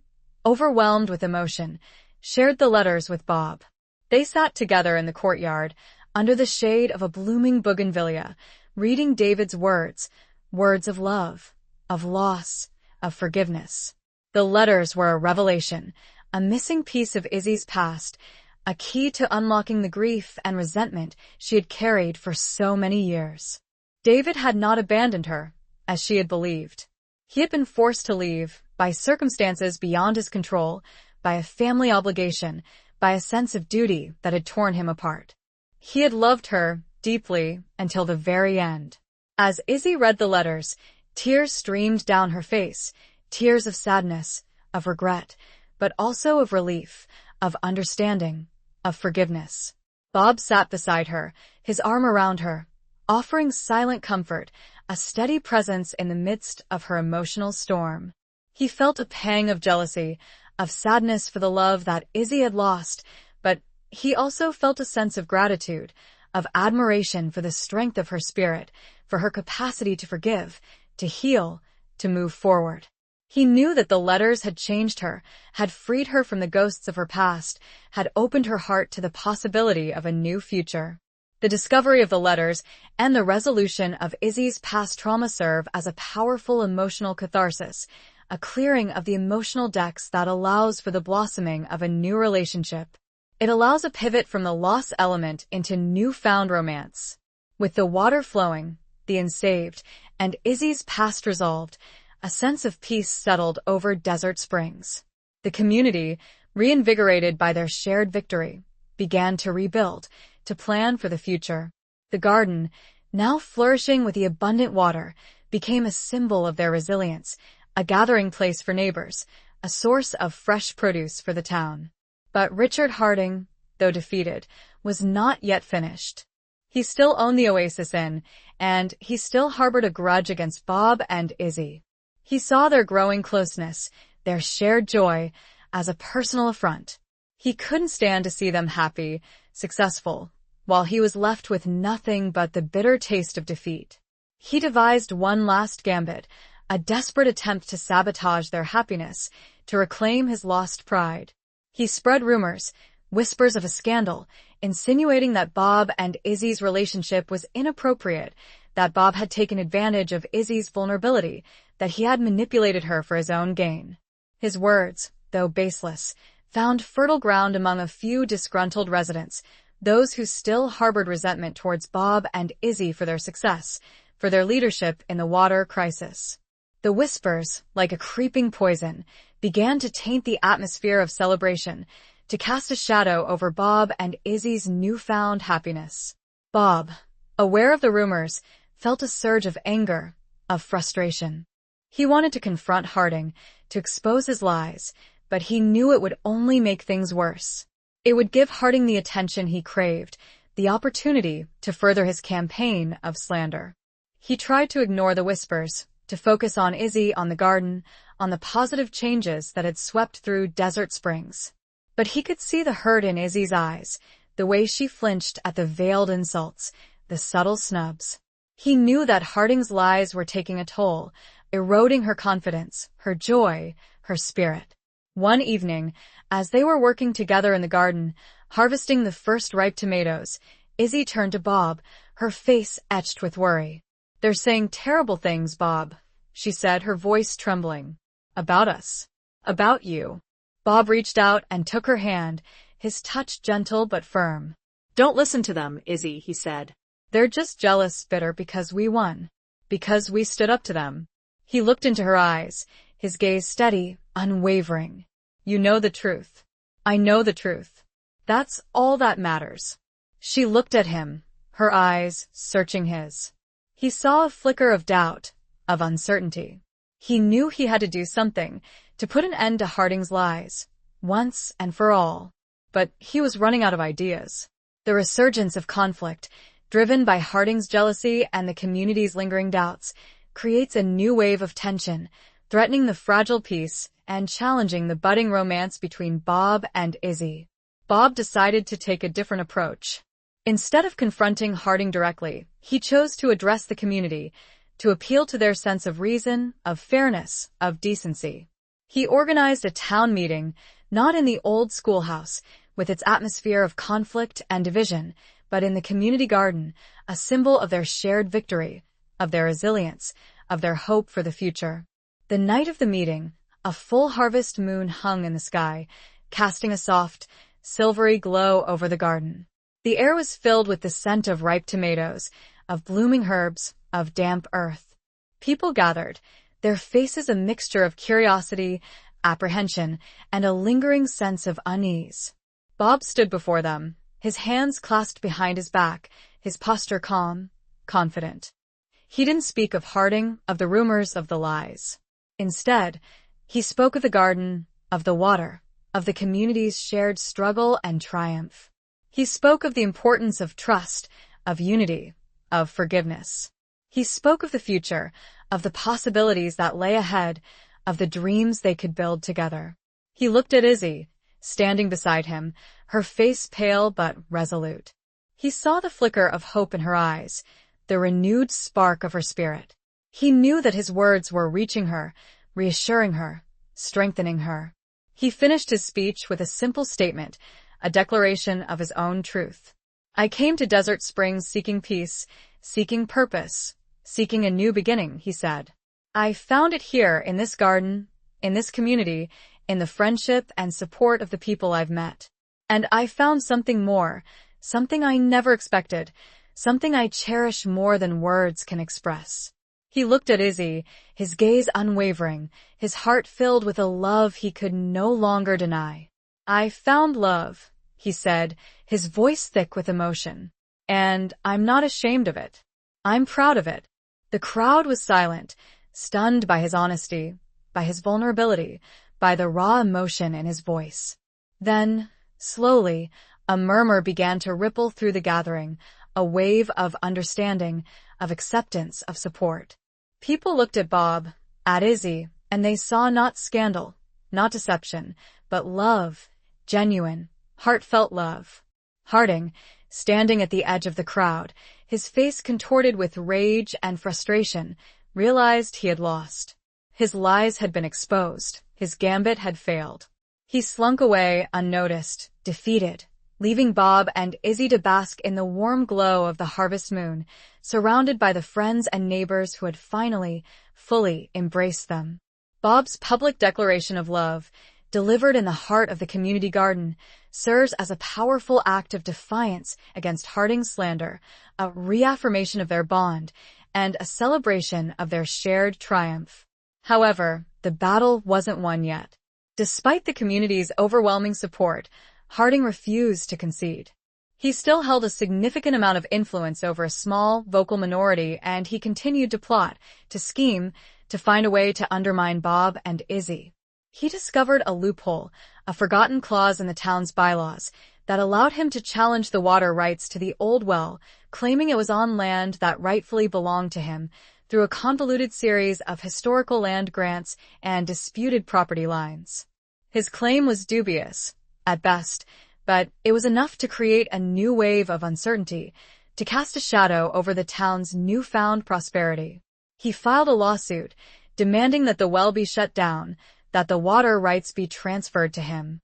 overwhelmed with emotion, shared the letters with Bob. They sat together in the courtyard, under the shade of a blooming bougainvillea, reading David's words, words of love, of loss, of forgiveness. The letters were a revelation, a missing piece of Izzy's past, a key to unlocking the grief and resentment she had carried for so many years. David had not abandoned her, as she had believed. He had been forced to leave, by circumstances beyond his control, by a family obligation, by a sense of duty that had torn him apart. He had loved her deeply until the very end. As Izzy read the letters, tears streamed down her face, tears of sadness, of regret, but also of relief, of understanding, of forgiveness. Bob sat beside her, his arm around her, offering silent comfort, a steady presence in the midst of her emotional storm. He felt a pang of jealousy, of sadness for the love that Izzy had lost, but he also felt a sense of gratitude, of admiration for the strength of her spirit, for her capacity to forgive, to heal, to move forward. He knew that the letters had changed her, had freed her from the ghosts of her past, had opened her heart to the possibility of a new future. The discovery of the letters and the resolution of Izzy's past trauma serve as a powerful emotional catharsis, a clearing of the emotional decks that allows for the blossoming of a new relationship. It allows a pivot from the loss element into newfound romance. With the water flowing, the unsaved, and Izzy's past resolved, a sense of peace settled over Desert Springs. The community, reinvigorated by their shared victory, began to rebuild, to plan for the future. The garden, now flourishing with the abundant water, became a symbol of their resilience, a gathering place for neighbors, a source of fresh produce for the town. But Richard Harding, though defeated, was not yet finished. He still owned the Oasis Inn, and he still harbored a grudge against Bob and Izzy. He saw their growing closeness, their shared joy, as a personal affront. He couldn't stand to see them happy, successful, while he was left with nothing but the bitter taste of defeat. He devised one last gambit, a desperate attempt to sabotage their happiness, to reclaim his lost pride. He spread rumors, whispers of a scandal, insinuating that Bob and Izzy's relationship was inappropriate, that Bob had taken advantage of Izzy's vulnerability, that he had manipulated her for his own gain. His words, though baseless, found fertile ground among a few disgruntled residents, those who still harbored resentment towards Bob and Izzy for their success, for their leadership in the water crisis. The whispers, like a creeping poison, began to taint the atmosphere of celebration, to cast a shadow over Bob and Izzy's newfound happiness. Bob, aware of the rumors, felt a surge of anger, of frustration. He wanted to confront Harding, to expose his lies, but he knew it would only make things worse. It would give Harding the attention he craved, the opportunity to further his campaign of slander. He tried to ignore the whispers, to focus on Izzy, on the garden, on the positive changes that had swept through Desert Springs. But he could see the hurt in Izzy's eyes, the way she flinched at the veiled insults, the subtle snubs. He knew that Harding's lies were taking a toll, eroding her confidence, her joy, her spirit. One evening, as they were working together in the garden, harvesting the first ripe tomatoes, Izzy turned to Bob, her face etched with worry. "They're saying terrible things, Bob," she said, her voice trembling. "About us. About you." Bob reached out and took her hand, his touch gentle but firm. "Don't listen to them, Izzy," he said. "They're just jealous, bitter because we won. Because we stood up to them." He looked into her eyes, his gaze steady, unwavering. "You know the truth. I know the truth. That's all that matters." She looked at him, her eyes searching his. He saw a flicker of doubt, of uncertainty. He knew he had to do something to put an end to Harding's lies, once and for all. But he was running out of ideas. The resurgence of conflict, driven by Harding's jealousy and the community's lingering doubts, creates a new wave of tension, threatening the fragile peace and challenging the budding romance between Bob and Izzy. Bob decided to take a different approach. Instead of confronting Harding directly, he chose to address the community, to appeal to their sense of reason, of fairness, of decency. He organized a town meeting, not in the old schoolhouse, with its atmosphere of conflict and division, but in the community garden, a symbol of their shared victory, of their resilience, of their hope for the future. The night of the meeting, a full harvest moon hung in the sky, casting a soft, silvery glow over the garden. The air was filled with the scent of ripe tomatoes, of blooming herbs, of damp earth. People gathered, their faces a mixture of curiosity, apprehension, and a lingering sense of unease. Bob stood before them, his hands clasped behind his back, his posture calm, confident. He didn't speak of Harding, of the rumors, of the lies. Instead, he spoke of the garden, of the water, of the community's shared struggle and triumph. He spoke of the importance of trust, of unity, of forgiveness. He spoke of the future, of the possibilities that lay ahead, of the dreams they could build together. He looked at Izzy, standing beside him, her face pale but resolute. He saw the flicker of hope in her eyes, the renewed spark of her spirit. He knew that his words were reaching her, reassuring her, strengthening her. He finished his speech with a simple statement, a declaration of his own truth. "I came to Desert Springs seeking peace, seeking purpose, seeking a new beginning," he said. "I found it here in this garden, in this community, in the friendship and support of the people I've met. And I found something more, something I never expected, something I cherish more than words can express." He looked at Izzy, his gaze unwavering, his heart filled with a love he could no longer deny. "I found love," he said, his voice thick with emotion. "And I'm not ashamed of it. I'm proud of it." The crowd was silent, stunned by his honesty, by his vulnerability, by the raw emotion in his voice. Then, slowly, a murmur began to ripple through the gathering, a wave of understanding, of acceptance, of support. People looked at Bob, at Izzy, and they saw not scandal, not deception, but love, genuine, heartfelt love. Harding, standing at the edge of the crowd, his face contorted with rage and frustration, realized he had lost. His lies had been exposed, his gambit had failed. He slunk away unnoticed, defeated, leaving Bob and Izzy to bask in the warm glow of the harvest moon, surrounded by the friends and neighbors who had finally, fully embraced them. Bob's public declaration of love, delivered in the heart of the community garden, serves as a powerful act of defiance against Harding's slander, a reaffirmation of their bond, and a celebration of their shared triumph. However, the battle wasn't won yet. Despite the community's overwhelming support, Harding refused to concede. He still held a significant amount of influence over a small, vocal minority, and he continued to plot, to scheme, to find a way to undermine Bob and Izzy. He discovered a loophole, a forgotten clause in the town's bylaws, that allowed him to challenge the water rights to the old well, claiming it was on land that rightfully belonged to him, through a convoluted series of historical land grants and disputed property lines. His claim was dubious, at best, but it was enough to create a new wave of uncertainty, to cast a shadow over the town's newfound prosperity. He filed a lawsuit, demanding that the well be shut down, that the water rights be transferred to him.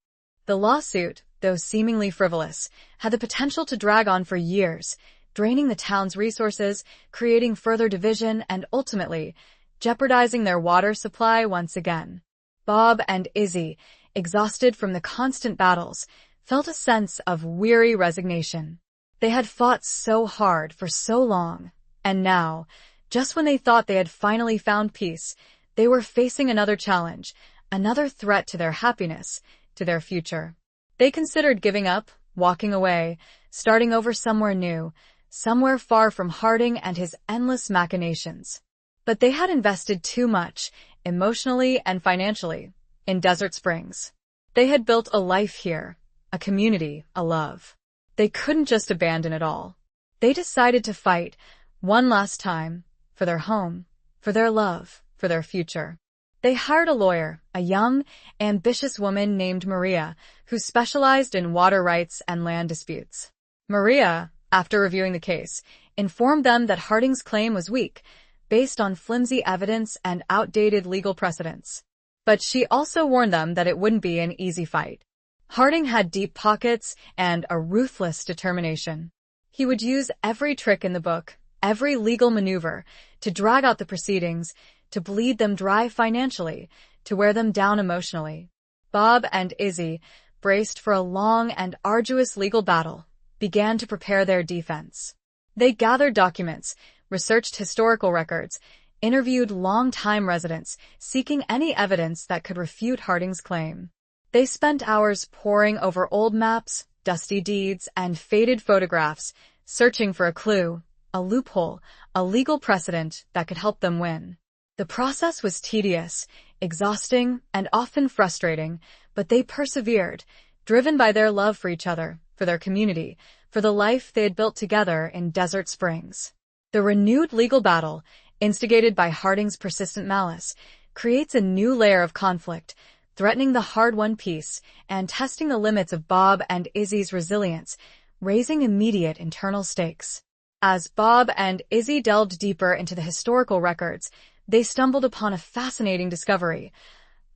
The lawsuit, though seemingly frivolous, had the potential to drag on for years, draining the town's resources, creating further division, and ultimately, jeopardizing their water supply once again. Bob and Izzy, exhausted from the constant battles, felt a sense of weary resignation. They had fought so hard for so long, and now, just when they thought they had finally found peace, they were facing another challenge, another threat to their happiness, to their future. They considered giving up, walking away, starting over somewhere new, somewhere far from Harding and his endless machinations. But they had invested too much, emotionally and financially, in Desert Springs. They had built a life here, a community, a love. They couldn't just abandon it all. They decided to fight, one last time, for their home, for their love, for their future. They hired a lawyer, a young, ambitious woman named Maria, who specialized in water rights and land disputes. Maria, after reviewing the case, informed them that Harding's claim was weak, based on flimsy evidence and outdated legal precedents. But she also warned them that it wouldn't be an easy fight. Harding had deep pockets and a ruthless determination. He would use every trick in the book, every legal maneuver, to drag out the proceedings, to bleed them dry financially, to wear them down emotionally. Bob and Izzy, braced for a long and arduous legal battle, began to prepare their defense. They gathered documents, researched historical records, interviewed long-time residents, seeking any evidence that could refute Harding's claim. They spent hours poring over old maps, dusty deeds, and faded photographs, searching for a clue, a loophole, a legal precedent that could help them win. The process was tedious, exhausting, and often frustrating, but they persevered, driven by their love for each other, for their community, for the life they had built together in Desert Springs. The renewed legal battle, instigated by Harding's persistent malice, creates a new layer of conflict, threatening the hard-won peace and testing the limits of Bob and Izzy's resilience, raising immediate internal stakes. As Bob and Izzy delved deeper into the historical records, they stumbled upon a fascinating discovery,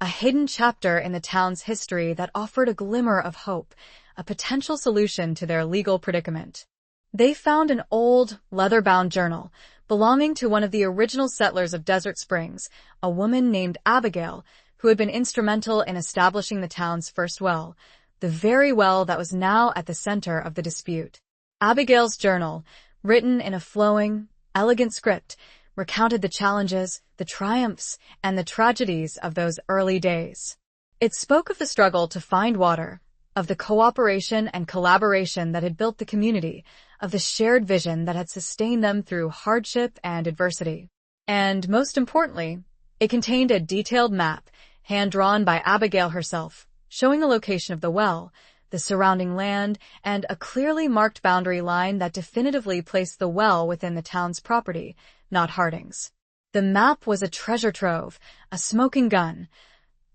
a hidden chapter in the town's history that offered a glimmer of hope, a potential solution to their legal predicament. They found an old, leather-bound journal belonging to one of the original settlers of Desert Springs, a woman named Abigail, who had been instrumental in establishing the town's first well, the very well that was now at the center of the dispute. Abigail's journal, written in a flowing, elegant script, recounted the challenges, the triumphs, and the tragedies of those early days. It spoke of the struggle to find water, of the cooperation and collaboration that had built the community, of the shared vision that had sustained them through hardship and adversity. And most importantly, it contained a detailed map, hand-drawn by Abigail herself, showing the location of the well, the surrounding land, and a clearly marked boundary line that definitively placed the well within the town's property, not Harding's. The map was a treasure trove, a smoking gun,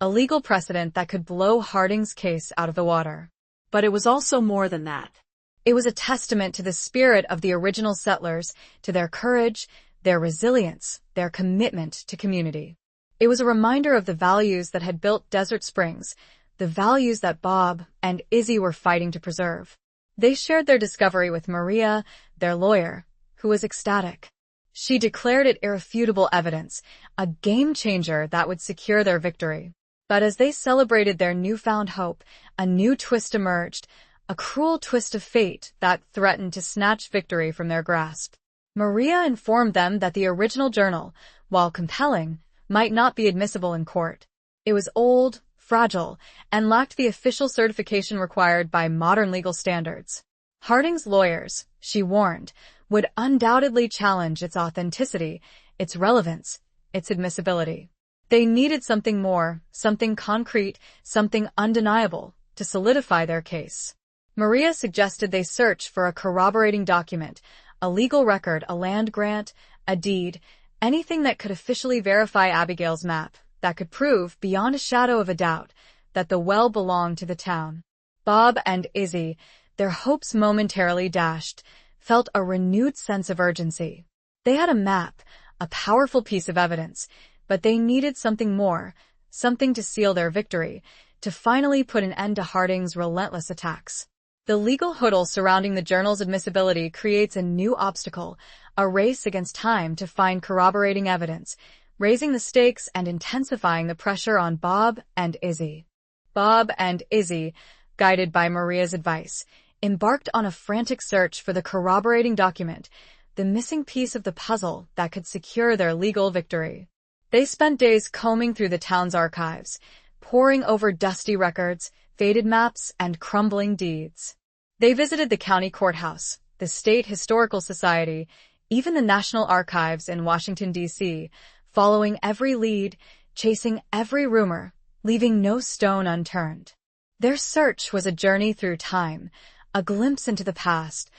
a legal precedent that could blow Harding's case out of the water. But it was also more than that. It was a testament to the spirit of the original settlers, to their courage, their resilience, their commitment to community. It was a reminder of the values that had built Desert Springs, the values that Bob and Izzy were fighting to preserve. They shared their discovery with Maria, their lawyer, who was ecstatic. She declared it irrefutable evidence, a game-changer that would secure their victory. But as they celebrated their newfound hope, a new twist emerged, a cruel twist of fate that threatened to snatch victory from their grasp. Maria informed them that the original journal, while compelling, might not be admissible in court. It was old, fragile, and lacked the official certification required by modern legal standards. Harding's lawyers, she warned, would undoubtedly challenge its authenticity, its relevance, its admissibility. They needed something more, something concrete, something undeniable, to solidify their case. Maria suggested they search for a corroborating document, a legal record, a land grant, a deed, anything that could officially verify Abigail's map, that could prove, beyond a shadow of a doubt, that the well belonged to the town. Bob and Izzy, their hopes momentarily dashed, felt a renewed sense of urgency. They had a map, a powerful piece of evidence. But they needed something more, something to seal their victory, to finally put an end to Harding's relentless attacks. The legal hurdle surrounding the journal's admissibility creates a new obstacle, a race against time to find corroborating evidence, raising the stakes and intensifying the pressure on Bob and Izzy. Bob and Izzy, guided by Maria's advice, embarked on a frantic search for the corroborating document, the missing piece of the puzzle that could secure their legal victory. They spent days combing through the town's archives, poring over dusty records, faded maps, and crumbling deeds. They visited the county courthouse, the State Historical Society, even the National Archives in Washington, D.C., following every lead, chasing every rumor, leaving no stone unturned. Their search was a journey through time, a glimpse into the past,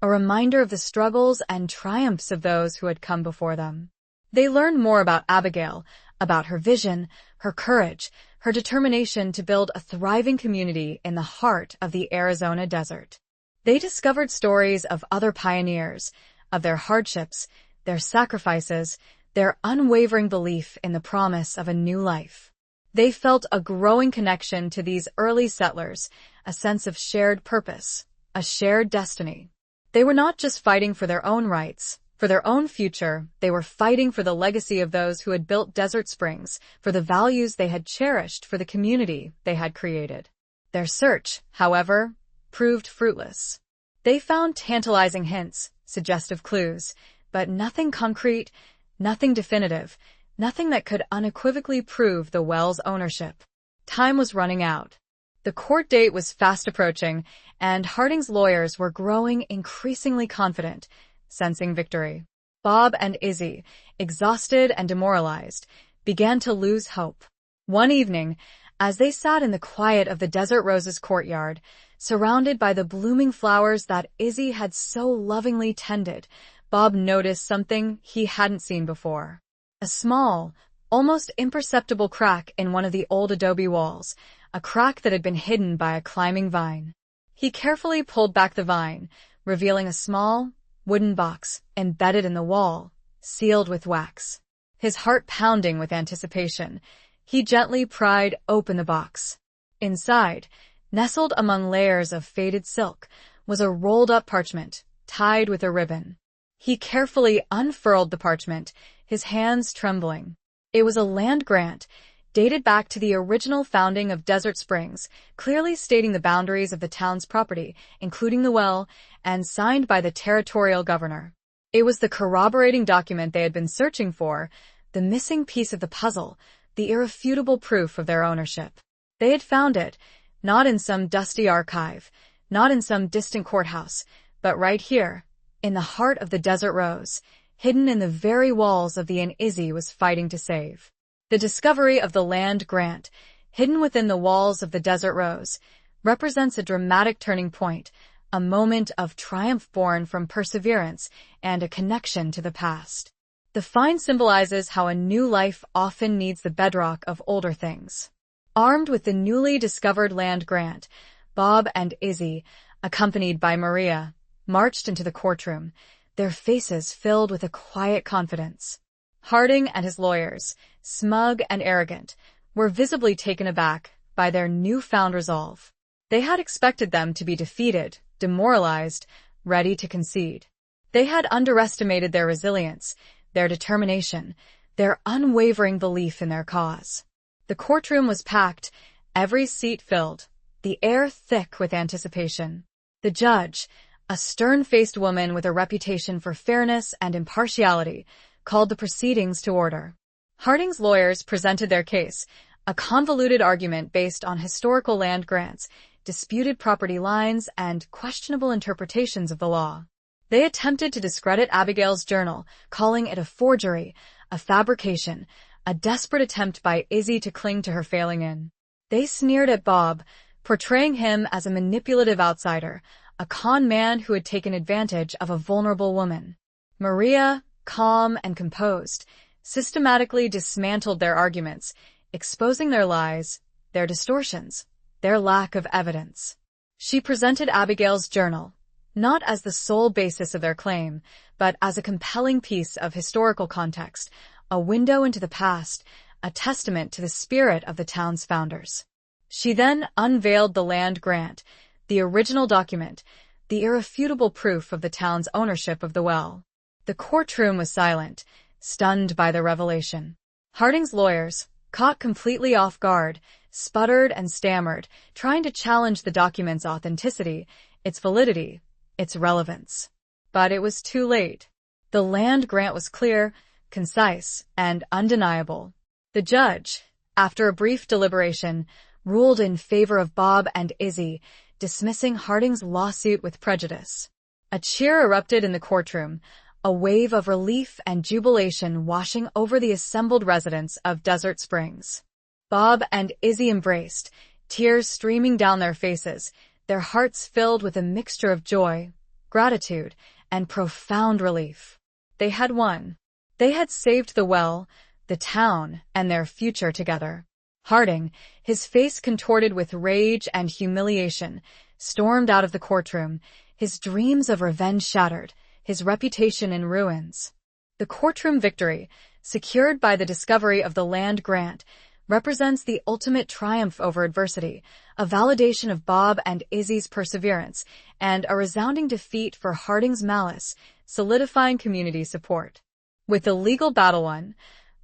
a reminder of the struggles and triumphs of those who had come before them. They learned more about Abigail, about her vision, her courage, her determination to build a thriving community in the heart of the Arizona desert. They discovered stories of other pioneers, of their hardships, their sacrifices, their unwavering belief in the promise of a new life. They felt a growing connection to these early settlers, a sense of shared purpose, a shared destiny. They were not just fighting for their own rights, for their own future, they were fighting for the legacy of those who had built Desert Springs, for the values they had cherished, for the community they had created. Their search, however, proved fruitless. They found tantalizing hints, suggestive clues, but nothing concrete, nothing definitive, nothing that could unequivocally prove the well's ownership. Time was running out. The court date was fast approaching, and Harding's lawyers were growing increasingly confident, sensing victory. Bob and Izzy, exhausted and demoralized, began to lose hope. One evening, as they sat in the quiet of the Desert Rose's courtyard, surrounded by the blooming flowers that Izzy had so lovingly tended, Bob noticed something he hadn't seen before. A small, almost imperceptible crack in one of the old adobe walls, a crack that had been hidden by a climbing vine. He carefully pulled back the vine, revealing a small, wooden box embedded in the wall, sealed with wax. His heart pounding with anticipation, he gently pried open the box. Inside, nestled among layers of faded silk, was a rolled-up parchment, tied with a ribbon. He carefully unfurled the parchment, his hands trembling. It was a land grant, dated back to the original founding of Desert Springs, clearly stating the boundaries of the town's property, including the well, and signed by the territorial governor. It was the corroborating document they had been searching for, the missing piece of the puzzle, the irrefutable proof of their ownership. They had found it, not in some dusty archive, not in some distant courthouse, but right here, in the heart of the Desert Rose, hidden in the very walls of the inn Izzy was fighting to save. The discovery of the land grant, hidden within the walls of the Desert Rose, represents a dramatic turning point, a moment of triumph born from perseverance and a connection to the past. The find symbolizes how a new life often needs the bedrock of older things. Armed with the newly discovered land grant, Bob and Izzy, accompanied by Maria, marched into the courtroom, their faces filled with a quiet confidence. Harding and his lawyers, smug and arrogant, were visibly taken aback by their newfound resolve. They had expected them to be defeated, demoralized, ready to concede. They had underestimated their resilience, their determination, their unwavering belief in their cause. The courtroom was packed, every seat filled, the air thick with anticipation. The judge, a stern-faced woman with a reputation for fairness and impartiality, called the proceedings to order. Harding's lawyers presented their case, a convoluted argument based on historical land grants, disputed property lines, and questionable interpretations of the law. They attempted to discredit Abigail's journal, calling it a forgery, a fabrication, a desperate attempt by Izzy to cling to her failing inn. They sneered at Bob, portraying him as a manipulative outsider, a con man who had taken advantage of a vulnerable woman. Maria, calm and composed, systematically dismantled their arguments, exposing their lies, their distortions, their lack of evidence. She presented Abigail's journal, not as the sole basis of their claim, but as a compelling piece of historical context, a window into the past, a testament to the spirit of the town's founders. She then unveiled the land grant, the original document, the irrefutable proof of the town's ownership of the well. The courtroom was silent, stunned by the revelation. Harding's lawyers, caught completely off guard, sputtered and stammered, trying to challenge the document's authenticity, its validity, its relevance. But it was too late. The land grant was clear, concise, and undeniable. The judge, after a brief deliberation, ruled in favor of Bob and Izzy, dismissing Harding's lawsuit with prejudice. A cheer erupted in the courtroom, a wave of relief and jubilation washing over the assembled residents of Desert Springs. Bob and Izzy embraced, tears streaming down their faces, their hearts filled with a mixture of joy, gratitude, and profound relief. They had won. They had saved the well, the town, and their future together. Harding, his face contorted with rage and humiliation, stormed out of the courtroom, his dreams of revenge shattered, his reputation in ruins. The courtroom victory, secured by the discovery of the land grant, represents the ultimate triumph over adversity, a validation of Bob and Izzy's perseverance, and a resounding defeat for Harding's malice, solidifying community support. With the legal battle won,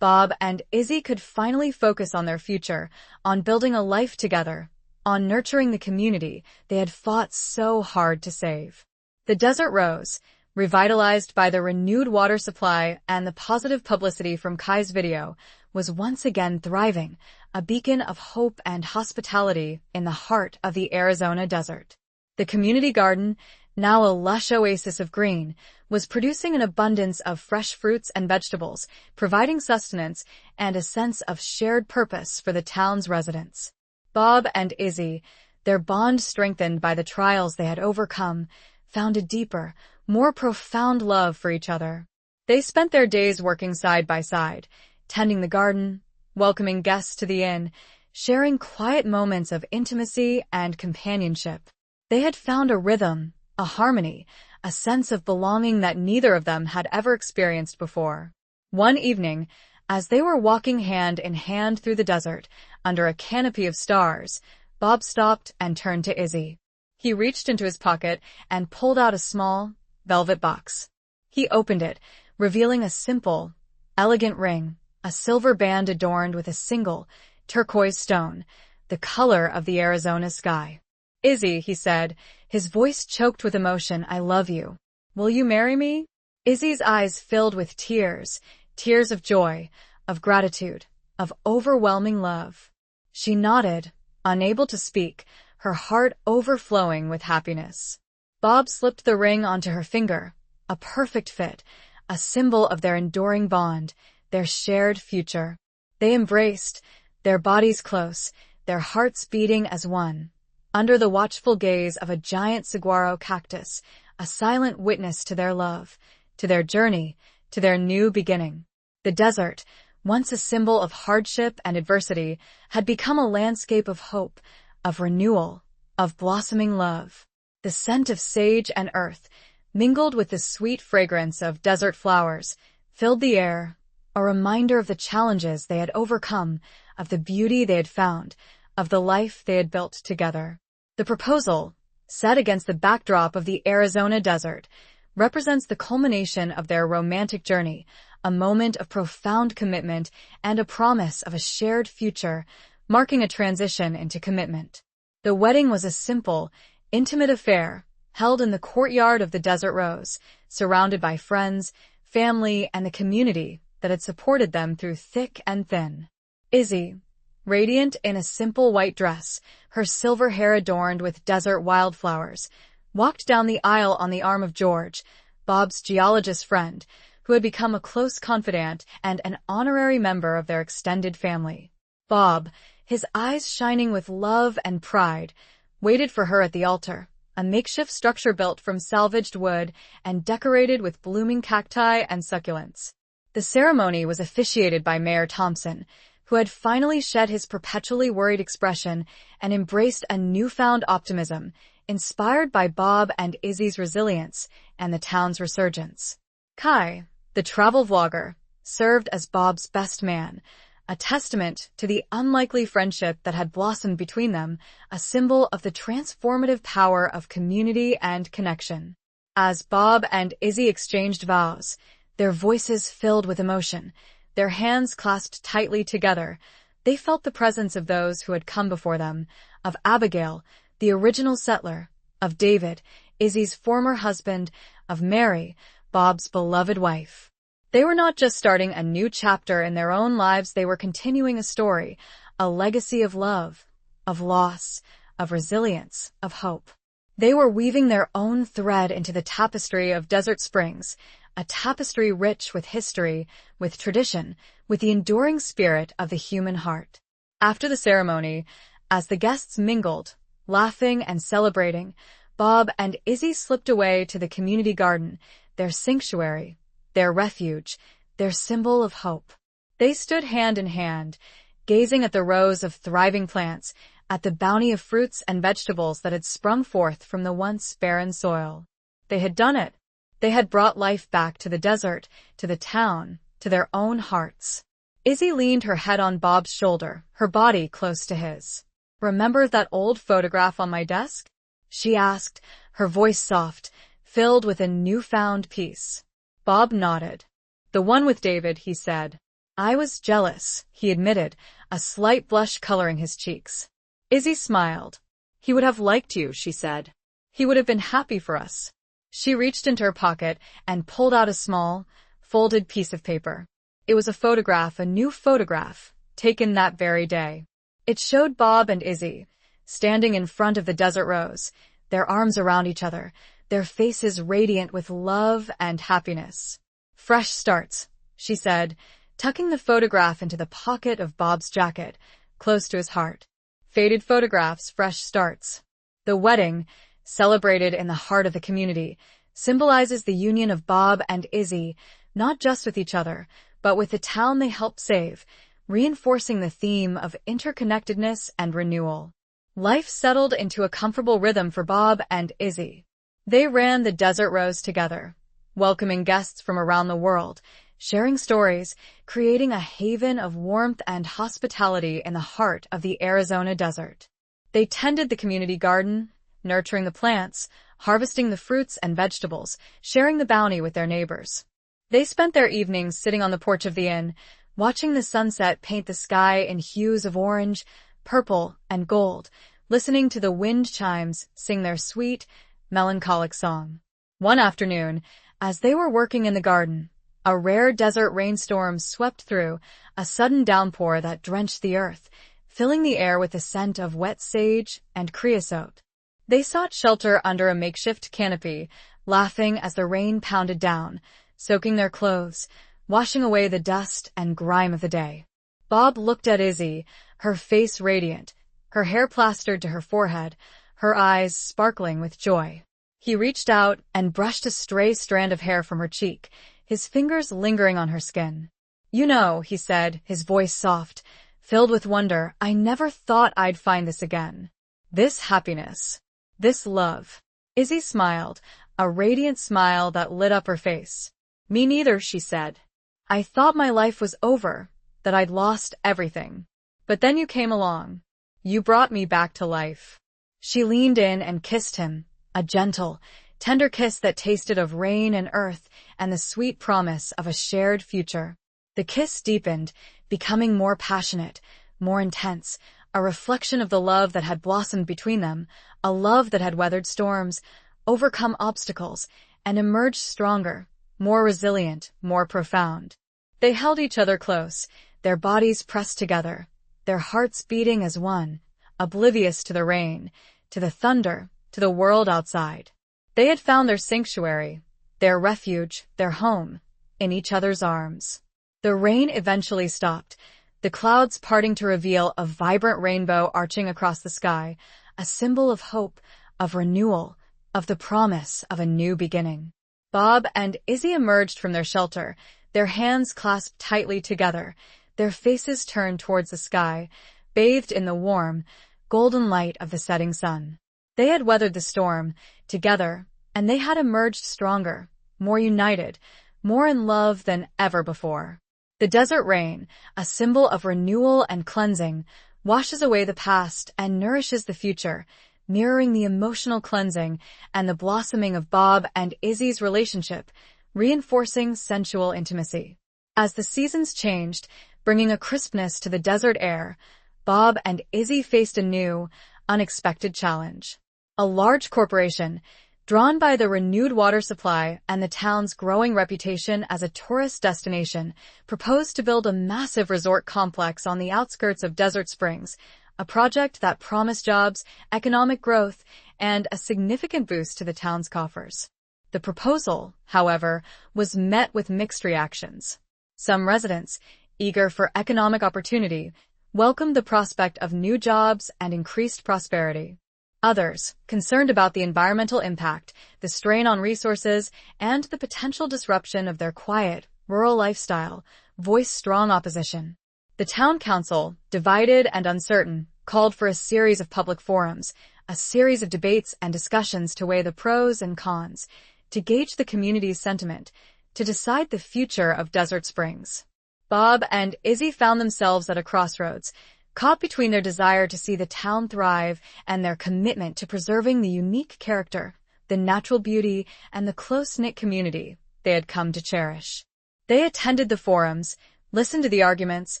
Bob and Izzy could finally focus on their future, on building a life together, on nurturing the community they had fought so hard to save. The desert rose, revitalized by the renewed water supply and the positive publicity from Kai's video, was once again thriving, a beacon of hope and hospitality in the heart of the Arizona desert. The community garden, now a lush oasis of green, was producing an abundance of fresh fruits and vegetables, providing sustenance and a sense of shared purpose for the town's residents. Bob and Izzy, their bond strengthened by the trials they had overcome, found a deeper, more profound love for each other. They spent their days working side by side, tending the garden, welcoming guests to the inn, sharing quiet moments of intimacy and companionship. They had found a rhythm, a harmony, a sense of belonging that neither of them had ever experienced before. One evening, as they were walking hand in hand through the desert, under a canopy of stars, Bob stopped and turned to Izzy. He reached into his pocket and pulled out a small, velvet box. He opened it, revealing a simple, elegant ring, a silver band adorned with a single, turquoise stone, the color of the Arizona sky. "Izzy," he said, his voice choked with emotion, "I love you. Will you marry me?" Izzy's eyes filled with tears, tears of joy, of gratitude, of overwhelming love. She nodded, unable to speak, her heart overflowing with happiness. Bob slipped the ring onto her finger, a perfect fit, a symbol of their enduring bond, their shared future. They embraced, their bodies close, their hearts beating as one, under the watchful gaze of a giant saguaro cactus, a silent witness to their love, to their journey, to their new beginning. The desert, once a symbol of hardship and adversity, had become a landscape of hope, of renewal, of blossoming love. The scent of sage and earth, mingled with the sweet fragrance of desert flowers, filled the air, a reminder of the challenges they had overcome, of the beauty they had found, of the life they had built together. The proposal, set against the backdrop of the Arizona desert, represents the culmination of their romantic journey, a moment of profound commitment and a promise of a shared future, marking a transition into commitment. The wedding was a simple, intimate affair, held in the courtyard of the Desert Rose, surrounded by friends, family, and the community that had supported them through thick and thin. Izzy, radiant in a simple white dress, her silver hair adorned with desert wildflowers, walked down the aisle on the arm of George, Bob's geologist friend, who had become a close confidant and an honorary member of their extended family. Bob, his eyes shining with love and pride, waited for her at the altar, a makeshift structure built from salvaged wood and decorated with blooming cacti and succulents. The ceremony was officiated by Mayor Thompson, who had finally shed his perpetually worried expression and embraced a newfound optimism, inspired by Bob and Izzy's resilience and the town's resurgence. Kai, the travel vlogger, served as Bob's best man, a testament to the unlikely friendship that had blossomed between them, a symbol of the transformative power of community and connection. As Bob and Izzy exchanged vows, their voices filled with emotion, their hands clasped tightly together, they felt the presence of those who had come before them, of Abigail, the original settler, of David, Izzy's former husband, of Mary, Bob's beloved wife. They were not just starting a new chapter in their own lives, they were continuing a story, a legacy of love, of loss, of resilience, of hope. They were weaving their own thread into the tapestry of Desert Springs, a tapestry rich with history, with tradition, with the enduring spirit of the human heart. After the ceremony, as the guests mingled, laughing and celebrating, Bob and Izzy slipped away to the community garden, their sanctuary, their refuge, their symbol of hope. They stood hand in hand, gazing at the rows of thriving plants, at the bounty of fruits and vegetables that had sprung forth from the once barren soil. They had done it. They had brought life back to the desert, to the town, to their own hearts. Izzy leaned her head on Bob's shoulder, her body close to his. "Remember that old photograph on my desk?" she asked, her voice soft, filled with a newfound peace. Bob nodded. "The one with David," he said. "I was jealous," he admitted, a slight blush coloring his cheeks. Izzy smiled. "He would have liked you," she said. "He would have been happy for us." She reached into her pocket and pulled out a small, folded piece of paper. It was a photograph, a new photograph, taken that very day. It showed Bob and Izzy, standing in front of the desert rose, their arms around each other, their faces radiant with love and happiness. "Fresh starts," she said, tucking the photograph into the pocket of Bob's jacket, close to his heart. "Faded photographs, fresh starts." The wedding, celebrated in the heart of the community, symbolizes the union of Bob and Izzy, not just with each other, but with the town they helped save, reinforcing the theme of interconnectedness and renewal. Life settled into a comfortable rhythm for Bob and Izzy. They ran the desert rose together, welcoming guests from around the world, sharing stories, creating a haven of warmth and hospitality in the heart of the Arizona desert. They tended the community garden, nurturing the plants, harvesting the fruits and vegetables, sharing the bounty with their neighbors. They spent their evenings sitting on the porch of the inn, watching the sunset paint the sky in hues of orange, purple, and gold, listening to the wind chimes sing their sweet, melancholic song. One afternoon, as they were working in the garden, a rare desert rainstorm swept through, a sudden downpour that drenched the earth, filling the air with the scent of wet sage and creosote. They sought shelter under a makeshift canopy, laughing as the rain pounded down, soaking their clothes, washing away the dust and grime of the day. Bob looked at Izzy, her face radiant, her hair plastered to her forehead, her eyes sparkling with joy. He reached out and brushed a stray strand of hair from her cheek, his fingers lingering on her skin. "You know," he said, his voice soft, filled with wonder, "I never thought I'd find this again. This happiness. This love." Izzy smiled, a radiant smile that lit up her face. "Me neither," she said. "I thought my life was over, that I'd lost everything. But then you came along. You brought me back to life." She leaned in and kissed him, a gentle, tender kiss that tasted of rain and earth and the sweet promise of a shared future. The kiss deepened, becoming more passionate, more intense, a reflection of the love that had blossomed between them, a love that had weathered storms, overcome obstacles, and emerged stronger, more resilient, more profound. They held each other close, their bodies pressed together, their hearts beating as one, oblivious to the rain, to the thunder, to the world outside. They had found their sanctuary, their refuge, their home, in each other's arms. The rain eventually stopped, the clouds parting to reveal a vibrant rainbow arching across the sky, a symbol of hope, of renewal, of the promise of a new beginning. Bob and Izzy emerged from their shelter, their hands clasped tightly together, their faces turned towards the sky, bathed in the warm, golden light of the setting sun. They had weathered the storm, together, and they had emerged stronger, more united, more in love than ever before. The desert rain, a symbol of renewal and cleansing, washes away the past and nourishes the future, mirroring the emotional cleansing and the blossoming of Bob and Izzy's relationship, reinforcing sensual intimacy. As the seasons changed, bringing a crispness to the desert air, Bob and Izzy faced a new, unexpected challenge. A large corporation, drawn by the renewed water supply and the town's growing reputation as a tourist destination, proposed to build a massive resort complex on the outskirts of Desert Springs, a project that promised jobs, economic growth, and a significant boost to the town's coffers. The proposal, however, was met with mixed reactions. Some residents, eager for economic opportunity, welcomed the prospect of new jobs and increased prosperity. Others, concerned about the environmental impact, the strain on resources, and the potential disruption of their quiet, rural lifestyle, voiced strong opposition. The town council, divided and uncertain, called for a series of public forums, a series of debates and discussions to weigh the pros and cons, to gauge the community's sentiment, to decide the future of Desert Springs. Bob and Izzy found themselves at a crossroads, caught between their desire to see the town thrive and their commitment to preserving the unique character, the natural beauty, and the close-knit community they had come to cherish. They attended the forums, listened to the arguments,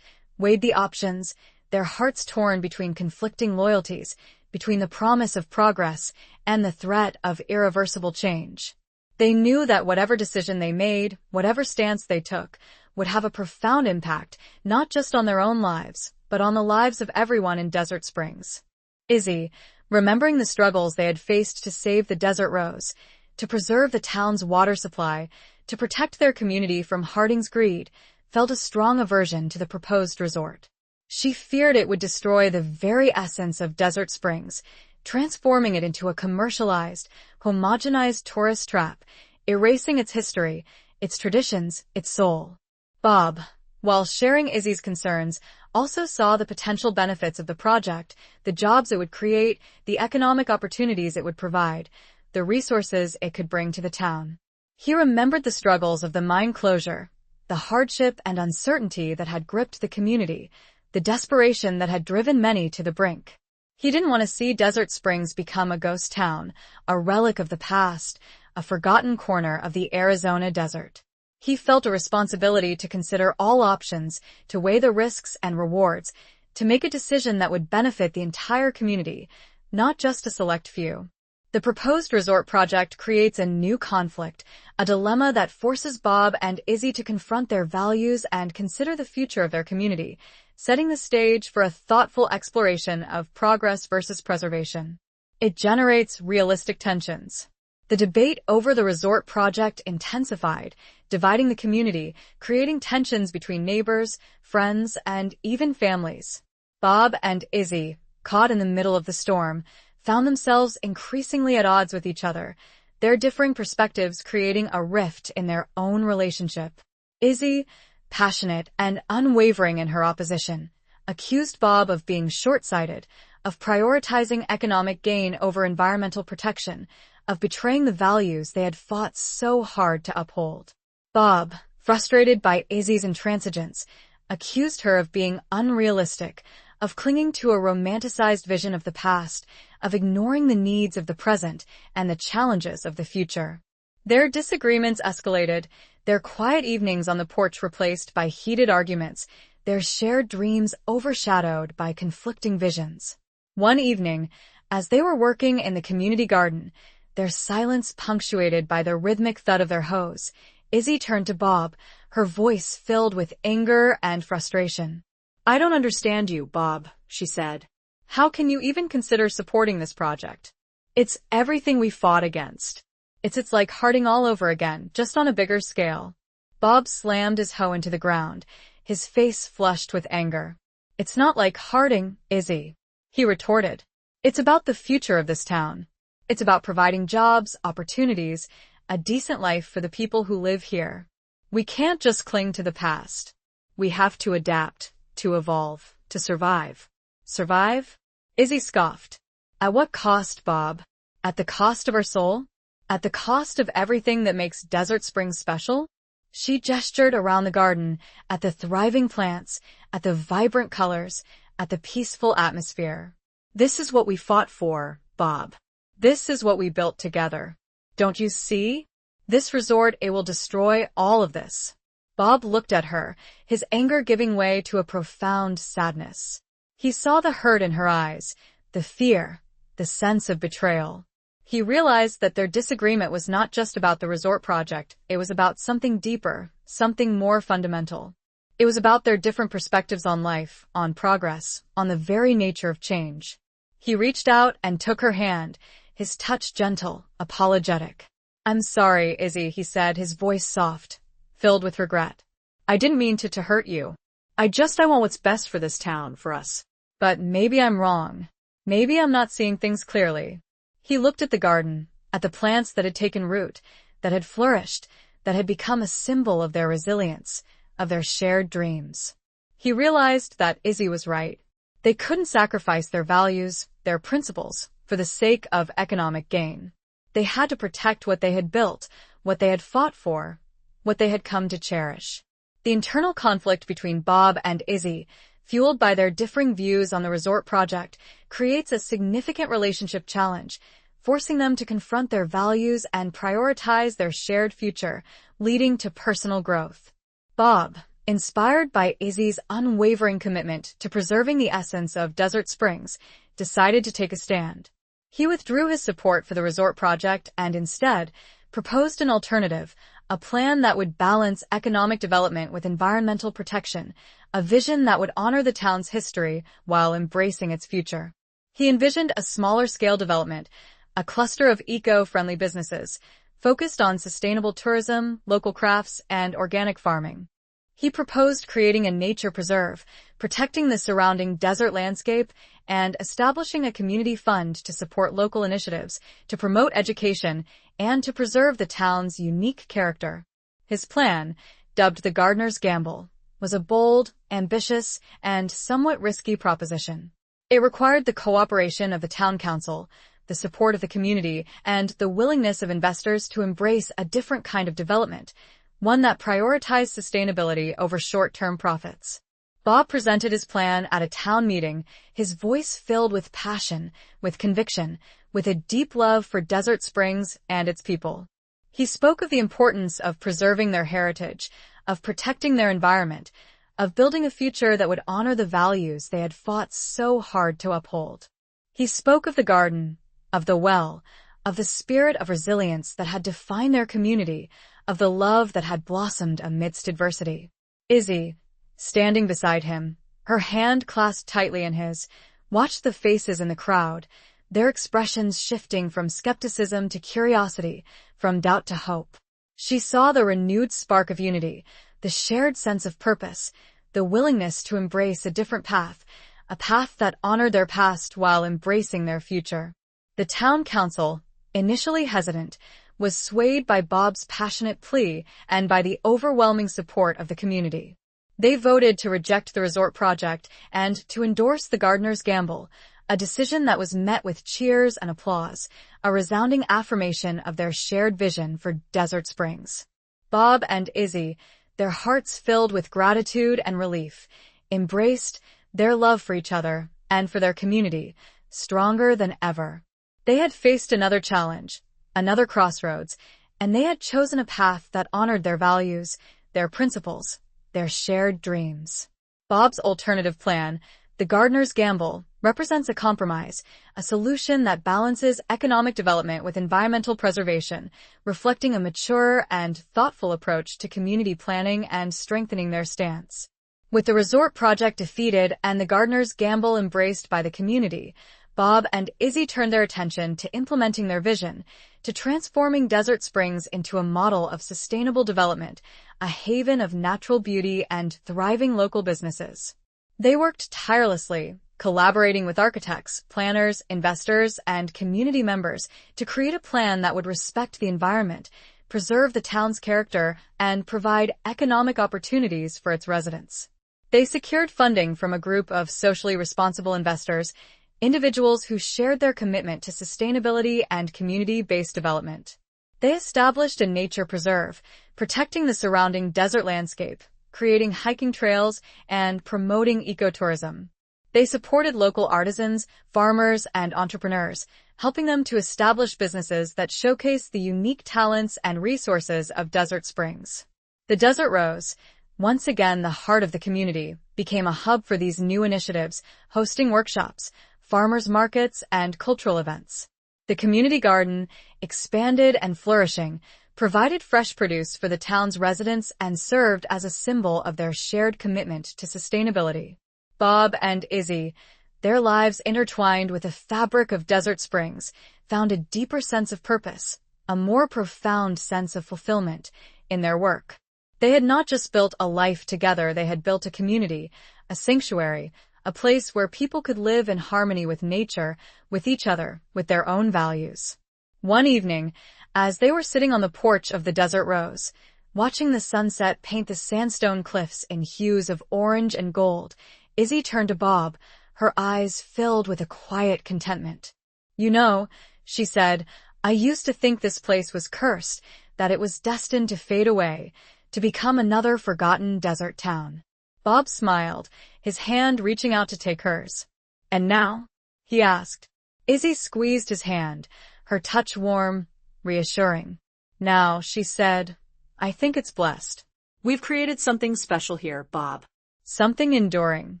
weighed the options, their hearts torn between conflicting loyalties, between the promise of progress and the threat of irreversible change. They knew that whatever decision they made, whatever stance they took, would have a profound impact, not just on their own lives, but on the lives of everyone in Desert Springs. Izzy, remembering the struggles they had faced to save the desert rose, to preserve the town's water supply, to protect their community from Harding's greed, felt a strong aversion to the proposed resort. She feared it would destroy the very essence of Desert Springs, transforming it into a commercialized, homogenized tourist trap, erasing its history, its traditions, its soul. Bob, while sharing Izzy's concerns, also saw the potential benefits of the project, the jobs it would create, the economic opportunities it would provide, the resources it could bring to the town. He remembered the struggles of the mine closure, the hardship and uncertainty that had gripped the community, the desperation that had driven many to the brink. He didn't want to see Desert Springs become a ghost town, a relic of the past, a forgotten corner of the Arizona desert. He felt a responsibility to consider all options, to weigh the risks and rewards, to make a decision that would benefit the entire community, not just a select few. The proposed resort project creates a new conflict, a dilemma that forces Bob and Izzy to confront their values and consider the future of their community, setting the stage for a thoughtful exploration of progress versus preservation. It generates realistic tensions. The debate over the resort project intensified, dividing the community, creating tensions between neighbors, friends, and even families. Bob and Izzy, caught in the middle of the storm, found themselves increasingly at odds with each other, their differing perspectives creating a rift in their own relationship. Izzy, passionate and unwavering in her opposition, accused Bob of being short-sighted, of prioritizing economic gain over environmental protection, of betraying the values they had fought so hard to uphold. Bob, frustrated by Izzy's intransigence, accused her of being unrealistic, of clinging to a romanticized vision of the past, of ignoring the needs of the present and the challenges of the future. Their disagreements escalated, their quiet evenings on the porch replaced by heated arguments, their shared dreams overshadowed by conflicting visions. One evening, as they were working in the community garden, their silence punctuated by the rhythmic thud of their hoes, Izzy turned to Bob, her voice filled with anger and frustration. "I don't understand you, Bob," she said. "How can you even consider supporting this project? It's everything we fought against. It's like Harding all over again, just on a bigger scale." Bob slammed his hoe into the ground, his face flushed with anger. "It's not like Harding, Izzy," he retorted. "It's about the future of this town. It's about providing jobs, opportunities, a decent life for the people who live here. We can't just cling to the past. We have to adapt, to evolve, to survive." "Survive?" Izzy scoffed. "At what cost, Bob? At the cost of our soul? At the cost of everything that makes Desert Springs special?" She gestured around the garden, at the thriving plants, at the vibrant colors, at the peaceful atmosphere. This is what we fought for, Bob. This is what we built together. Don't you see? This resort, it will destroy all of this. Bob looked at her, his anger giving way to a profound sadness. He saw the hurt in her eyes, the fear, the sense of betrayal. He realized that their disagreement was not just about the resort project, it was about something deeper, something more fundamental. It was about their different perspectives on life, on progress, on the very nature of change. He reached out and took her hand, his touch gentle, apologetic. "I'm sorry, Izzy," he said, his voice soft, filled with regret. "I didn't mean to hurt you. I want what's best for this town, for us." "But maybe I'm wrong. Maybe I'm not seeing things clearly." He looked at the garden, at the plants that had taken root, that had flourished, that had become a symbol of their resilience, of their shared dreams. He realized that Izzy was right. They couldn't sacrifice their values, their principles, for the sake of economic gain. They had to protect what they had built, what they had fought for, what they had come to cherish. The internal conflict between Bob and Izzy, fueled by their differing views on the resort project, creates a significant relationship challenge, forcing them to confront their values and prioritize their shared future, leading to personal growth. Bob, inspired by Izzy's unwavering commitment to preserving the essence of Desert Springs, decided to take a stand. He withdrew his support for the resort project and instead proposed an alternative, a plan that would balance economic development with environmental protection, a vision that would honor the town's history while embracing its future. He envisioned a smaller-scale development, a cluster of eco-friendly businesses, focused on sustainable tourism, local crafts, and organic farming. He proposed creating a nature preserve, protecting the surrounding desert landscape, and establishing a community fund to support local initiatives, to promote education, and to preserve the town's unique character. His plan, dubbed the Gardener's Gamble, was a bold, ambitious, and somewhat risky proposition. It required the cooperation of the town council, the support of the community, and the willingness of investors to embrace a different kind of development, one that prioritized sustainability over short-term profits. Bob presented his plan at a town meeting, his voice filled with passion, with conviction, with a deep love for Desert Springs and its people. He spoke of the importance of preserving their heritage, of protecting their environment, of building a future that would honor the values they had fought so hard to uphold. He spoke of the garden, of the well, of the spirit of resilience that had defined their community, of the love that had blossomed amidst adversity. Izzy, standing beside him, her hand clasped tightly in his, watched the faces in the crowd, their expressions shifting from skepticism to curiosity, from doubt to hope. She saw the renewed spark of unity, the shared sense of purpose, the willingness to embrace a different path, a path that honored their past while embracing their future. The town council, initially hesitant, was swayed by Bob's passionate plea and by the overwhelming support of the community. They voted to reject the resort project and to endorse the Gardener's Gamble, a decision that was met with cheers and applause, a resounding affirmation of their shared vision for Desert Springs. Bob and Izzy, their hearts filled with gratitude and relief, embraced their love for each other and for their community, stronger than ever. They had faced another challenge, another crossroads, and they had chosen a path that honored their values, their principles, their shared dreams. Bob's alternative plan, the Gardener's Gamble, represents a compromise, a solution that balances economic development with environmental preservation, reflecting a mature and thoughtful approach to community planning and strengthening their stance. With the resort project defeated and the Gardener's Gamble embraced by the community, Bob and Izzy turned their attention to implementing their vision, to transforming Desert Springs into a model of sustainable development, a haven of natural beauty and thriving local businesses. They worked tirelessly, collaborating with architects, planners, investors, and community members to create a plan that would respect the environment, preserve the town's character, and provide economic opportunities for its residents. They secured funding from a group of socially responsible investors, individuals who shared their commitment to sustainability and community-based development. They established a nature preserve, protecting the surrounding desert landscape, creating hiking trails, and promoting ecotourism. They supported local artisans, farmers, and entrepreneurs, helping them to establish businesses that showcase the unique talents and resources of Desert Springs. The Desert Rose, once again the heart of the community, became a hub for these new initiatives, hosting workshops, farmers markets, and cultural events. The community garden, expanded and flourishing, provided fresh produce for the town's residents and served as a symbol of their shared commitment to sustainability. Bob and Izzy, their lives intertwined with the fabric of Desert Springs, found a deeper sense of purpose, a more profound sense of fulfillment in their work. They had not just built a life together, they had built a community, a sanctuary, a place where people could live in harmony with nature, with each other, with their own values. One evening, as they were sitting on the porch of the Desert Rose, watching the sunset paint the sandstone cliffs in hues of orange and gold, Izzy turned to Bob, her eyes filled with a quiet contentment. "You know," she said, "I used to think this place was cursed, that it was destined to fade away, to become another forgotten desert town." Bob smiled, his hand reaching out to take hers. "And now?" he asked. Izzy squeezed his hand, her touch warm, reassuring. "Now," she said, "I think it's blessed. We've created something special here, Bob." Something enduring."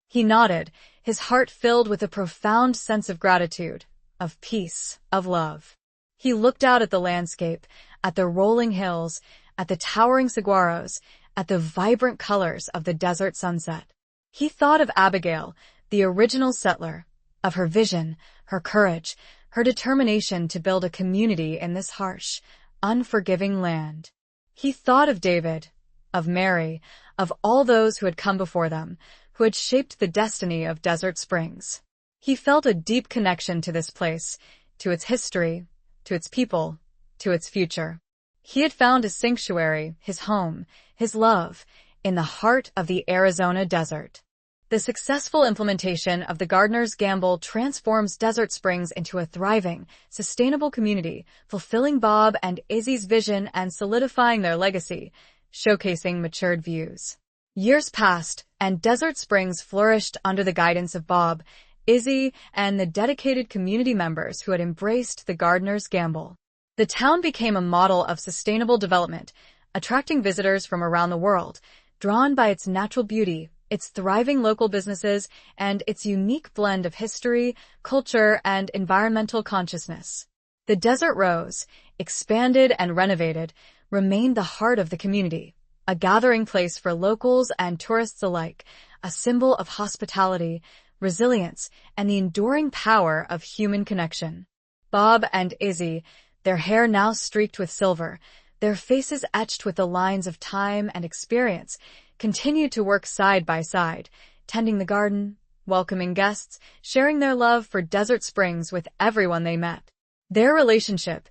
He nodded, his heart filled with a profound sense of gratitude, of peace, of love. He looked out at the landscape, at the rolling hills, at the towering saguaros, at the vibrant colors of the desert sunset. He thought of Abigail, the original settler, of her vision, her courage, her determination to build a community in this harsh, unforgiving land. He thought of David, of Mary, of all those who had come before them, who had shaped the destiny of Desert Springs. He felt a deep connection to this place, to its history, to its people, to its future. He had found a sanctuary, his home, his love, in the heart of the Arizona desert. The successful implementation of the Gardener's Gamble transforms Desert Springs into a thriving, sustainable community, fulfilling Bob and Izzy's vision and solidifying their legacy, showcasing matured views. Years passed, and Desert Springs flourished under the guidance of Bob, Izzy, and the dedicated community members who had embraced the Gardener's Gamble. The town became a model of sustainable development, attracting visitors from around the world, drawn by its natural beauty, its thriving local businesses, and its unique blend of history, culture, and environmental consciousness. The Desert Rose, expanded and renovated, remained the heart of the community, a gathering place for locals and tourists alike, a symbol of hospitality, resilience, and the enduring power of human connection. Bob and Izzy, their hair now streaked with silver, their faces etched with the lines of time and experience, continued to work side by side, tending the garden, welcoming guests, sharing their love for Desert Springs with everyone they met. Their relationship,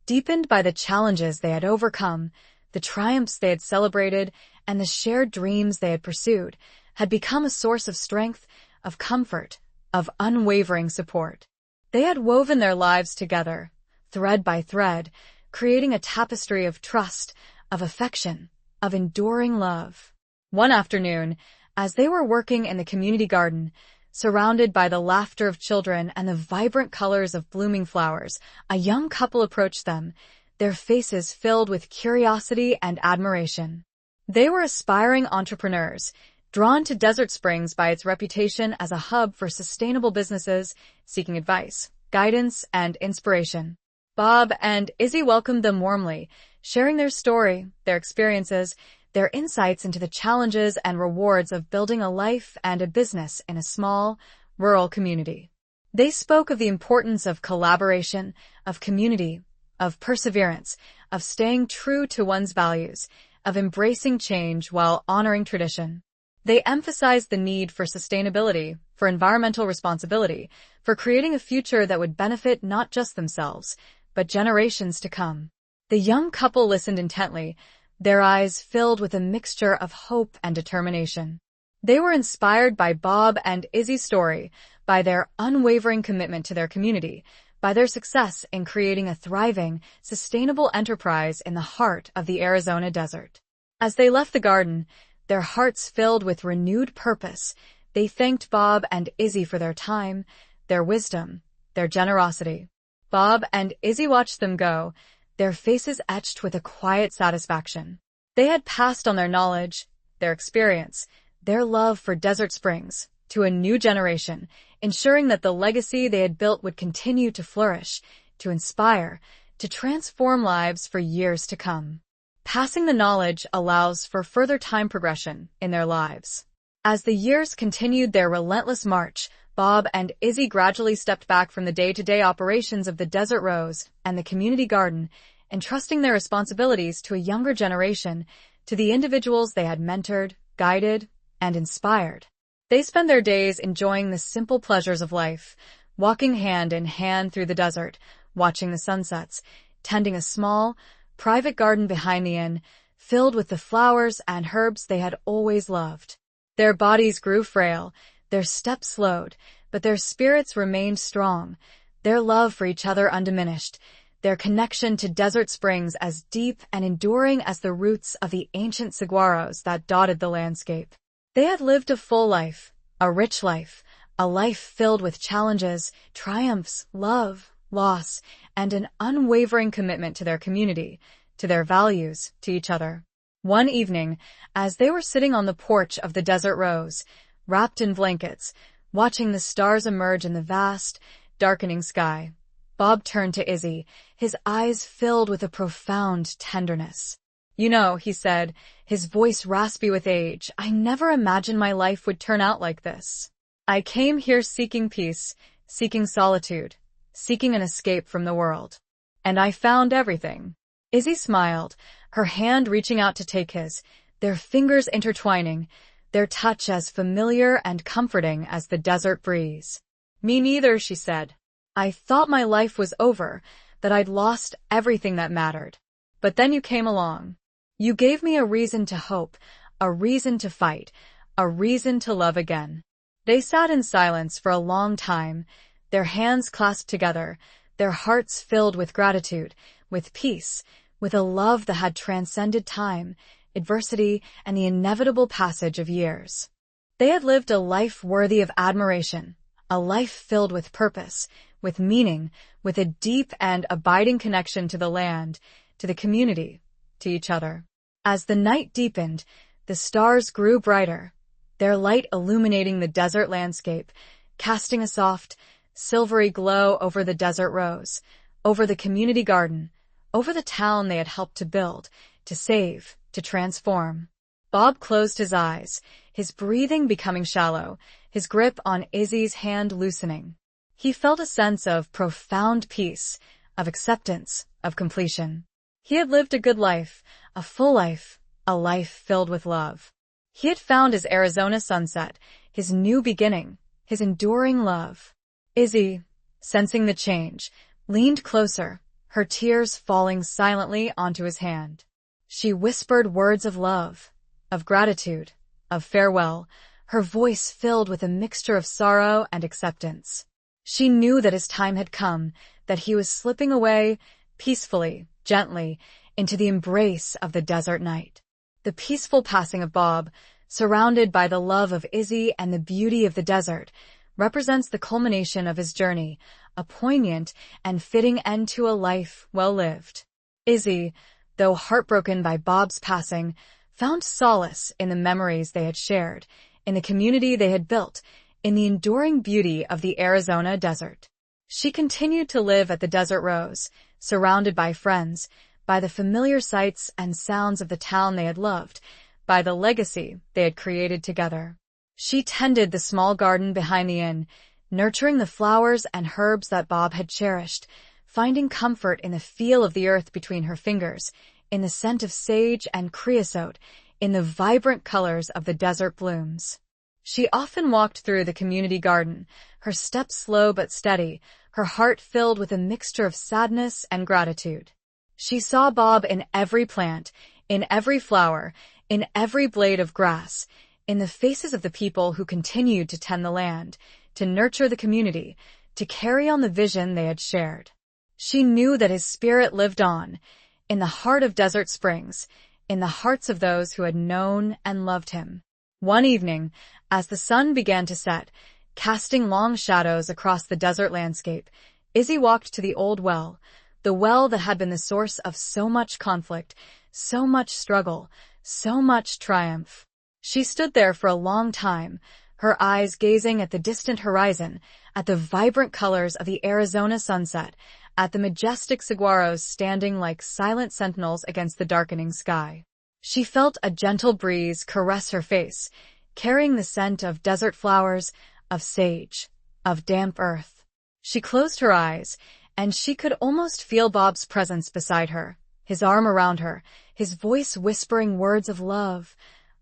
deepened by the challenges they had overcome, the triumphs they had celebrated, and the shared dreams they had pursued, had become a source of strength, of comfort, of unwavering support. They had woven their lives together, thread by thread, creating a tapestry of trust, of affection, of enduring love. One afternoon, as they were working in the community garden, surrounded by the laughter of children and the vibrant colors of blooming flowers, a young couple approached them, their faces filled with curiosity and admiration. They were aspiring entrepreneurs, drawn to Desert Springs by its reputation as a hub for sustainable businesses, seeking advice, guidance, and inspiration. Bob and Izzy welcomed them warmly, sharing their story, their experiences, their insights into the challenges and rewards of building a life and a business in a small, rural community. They spoke of the importance of collaboration, of community, of perseverance, of staying true to one's values, of embracing change while honoring tradition. They emphasized the need for sustainability, for environmental responsibility, for creating a future that would benefit not just themselves, but generations to come. The young couple listened intently, their eyes filled with a mixture of hope and determination. They were inspired by Bob and Izzy's story, by their unwavering commitment to their community, by their success in creating a thriving, sustainable enterprise in the heart of the Arizona desert. As they left the garden, their hearts filled with renewed purpose, they thanked Bob and Izzy for their time, their wisdom, their generosity. Bob and Izzy watched them go, their faces etched with a quiet satisfaction. They had passed on their knowledge, their experience, their love for Desert Springs, to a new generation, ensuring that the legacy they had built would continue to flourish, to inspire, to transform lives for years to come. Passing the knowledge allows for further time progression in their lives. As the years continued their relentless march, Bob and Izzy gradually stepped back from the day-to-day operations of the Desert Rose and the community garden, entrusting their responsibilities to a younger generation, to the individuals they had mentored, guided, and inspired. They spend their days enjoying the simple pleasures of life, walking hand in hand through the desert, watching the sunsets, tending a small, private garden behind the inn, filled with the flowers and herbs they had always loved. Their bodies grew frail, their steps slowed, but their spirits remained strong, their love for each other undiminished, their connection to Desert Springs as deep and enduring as the roots of the ancient saguaros that dotted the landscape. They had lived a full life, a rich life, a life filled with challenges, triumphs, love, loss, and an unwavering commitment to their community, to their values, to each other. One evening, as they were sitting on the porch of the Desert Rose, wrapped in blankets, watching the stars emerge in the vast, darkening sky, Bob turned to Izzy, his eyes filled with a profound tenderness. "You know," he said, his voice raspy with age, "I never imagined my life would turn out like this. I came here seeking peace, seeking solitude, seeking an escape from the world. And I found everything." Izzy smiled, her hand reaching out to take his, their fingers intertwining, their touch as familiar and comforting as the desert breeze. "Me neither," she said. "I thought my life was over, that I'd lost everything that mattered. But then you came along. You gave me a reason to hope, a reason to fight, a reason to love again." They sat in silence for a long time, their hands clasped together, their hearts filled with gratitude, with peace, with a love that had transcended time, adversity, and the inevitable passage of years. They had lived a life worthy of admiration, a life filled with purpose, with meaning, with a deep and abiding connection to the land, to the community, to each other. As the night deepened, the stars grew brighter, their light illuminating the desert landscape, casting a soft, silvery glow over the Desert Rose, over the community garden, over the town they had helped to build, to save, to transform. Bob closed his eyes, his breathing becoming shallow, his grip on Izzy's hand loosening. He felt a sense of profound peace, of acceptance, of completion. He had lived a good life, a full life, a life filled with love. He had found his Arizona sunset, his new beginning, his enduring love. Izzy, sensing the change, leaned closer, her tears falling silently onto his hand. She whispered words of love, of gratitude, of farewell, her voice filled with a mixture of sorrow and acceptance. She knew that his time had come, that he was slipping away, peacefully, gently, into the embrace of the desert night. The peaceful passing of Bob, surrounded by the love of Izzy and the beauty of the desert, represents the culmination of his journey, a poignant and fitting end to a life well lived. Izzy, though heartbroken by Bob's passing, found solace in the memories they had shared, in the community they had built, in the enduring beauty of the Arizona desert. She continued to live at the Desert Rose, surrounded by friends, by the familiar sights and sounds of the town they had loved, by the legacy they had created together. She tended the small garden behind the inn, nurturing the flowers and herbs that Bob had cherished, finding comfort in the feel of the earth between her fingers, in the scent of sage and creosote, in the vibrant colors of the desert blooms. She often walked through the community garden, her steps slow but steady, her heart filled with a mixture of sadness and gratitude. She saw Bob in every plant, in every flower, in every blade of grass, in the faces of the people who continued to tend the land, to nurture the community, to carry on the vision they had shared. She knew that his spirit lived on, in the heart of Desert Springs, in the hearts of those who had known and loved him. One evening, as the sun began to set, casting long shadows across the desert landscape, Izzy walked to the old well, the well that had been the source of so much conflict, so much struggle, so much triumph. She stood there for a long time, her eyes gazing at the distant horizon, at the vibrant colors of the Arizona sunset, at the majestic saguaros standing like silent sentinels against the darkening sky. She felt a gentle breeze caress her face, carrying the scent of desert flowers, of sage, of damp earth. She closed her eyes, and she could almost feel Bob's presence beside her, his arm around her, his voice whispering words of love,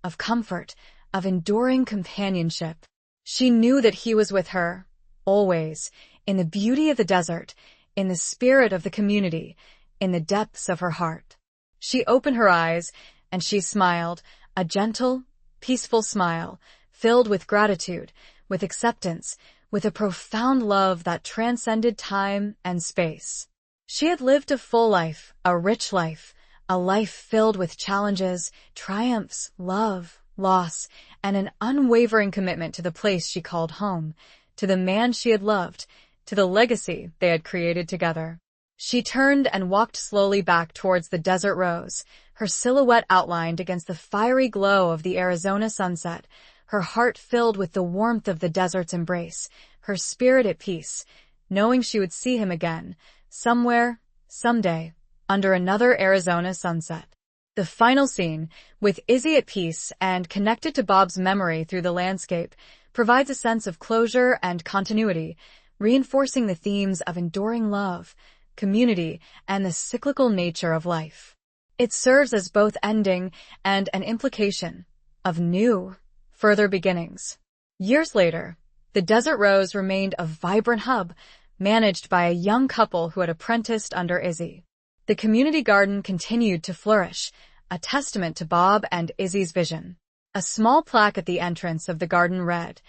of comfort, of enduring companionship. She knew that he was with her, always, in the beauty of the desert, in the spirit of the community, in the depths of her heart. She opened her eyes, and she smiled, a gentle, peaceful smile, filled with gratitude, with acceptance, with a profound love that transcended time and space. She had lived a full life, a rich life, a life filled with challenges, triumphs, love, loss, and an unwavering commitment to the place she called home, to the man she had loved, to the legacy they had created together. She turned and walked slowly back towards the desert rose, her silhouette outlined against the fiery glow of the Arizona sunset, her heart filled with the warmth of the desert's embrace, her spirit at peace, knowing she would see him again, somewhere, someday, under another Arizona sunset. The final scene, with Izzy at peace and connected to Bob's memory through the landscape, provides a sense of closure and continuity, reinforcing the themes of enduring love, community, and the cyclical nature of life. It serves as both ending and an implication of new, further beginnings. Years later, the Desert Rose remained a vibrant hub, managed by a young couple who had apprenticed under Izzy. The community garden continued to flourish, a testament to Bob and Izzy's vision. A small plaque at the entrance of the garden read,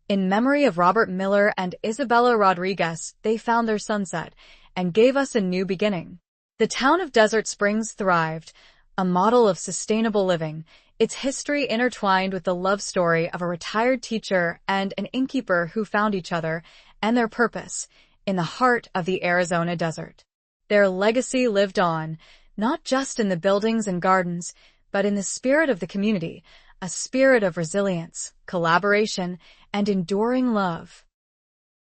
"In memory of Robert Miller and Isabella Rodriguez, they found their sunset and gave us a new beginning." The town of Desert Springs thrived, a model of sustainable living, its history intertwined with the love story of a retired teacher and an innkeeper who found each other and their purpose in the heart of the Arizona desert. Their legacy lived on, not just in the buildings and gardens, but in the spirit of the community, a spirit of resilience, collaboration, and enduring love.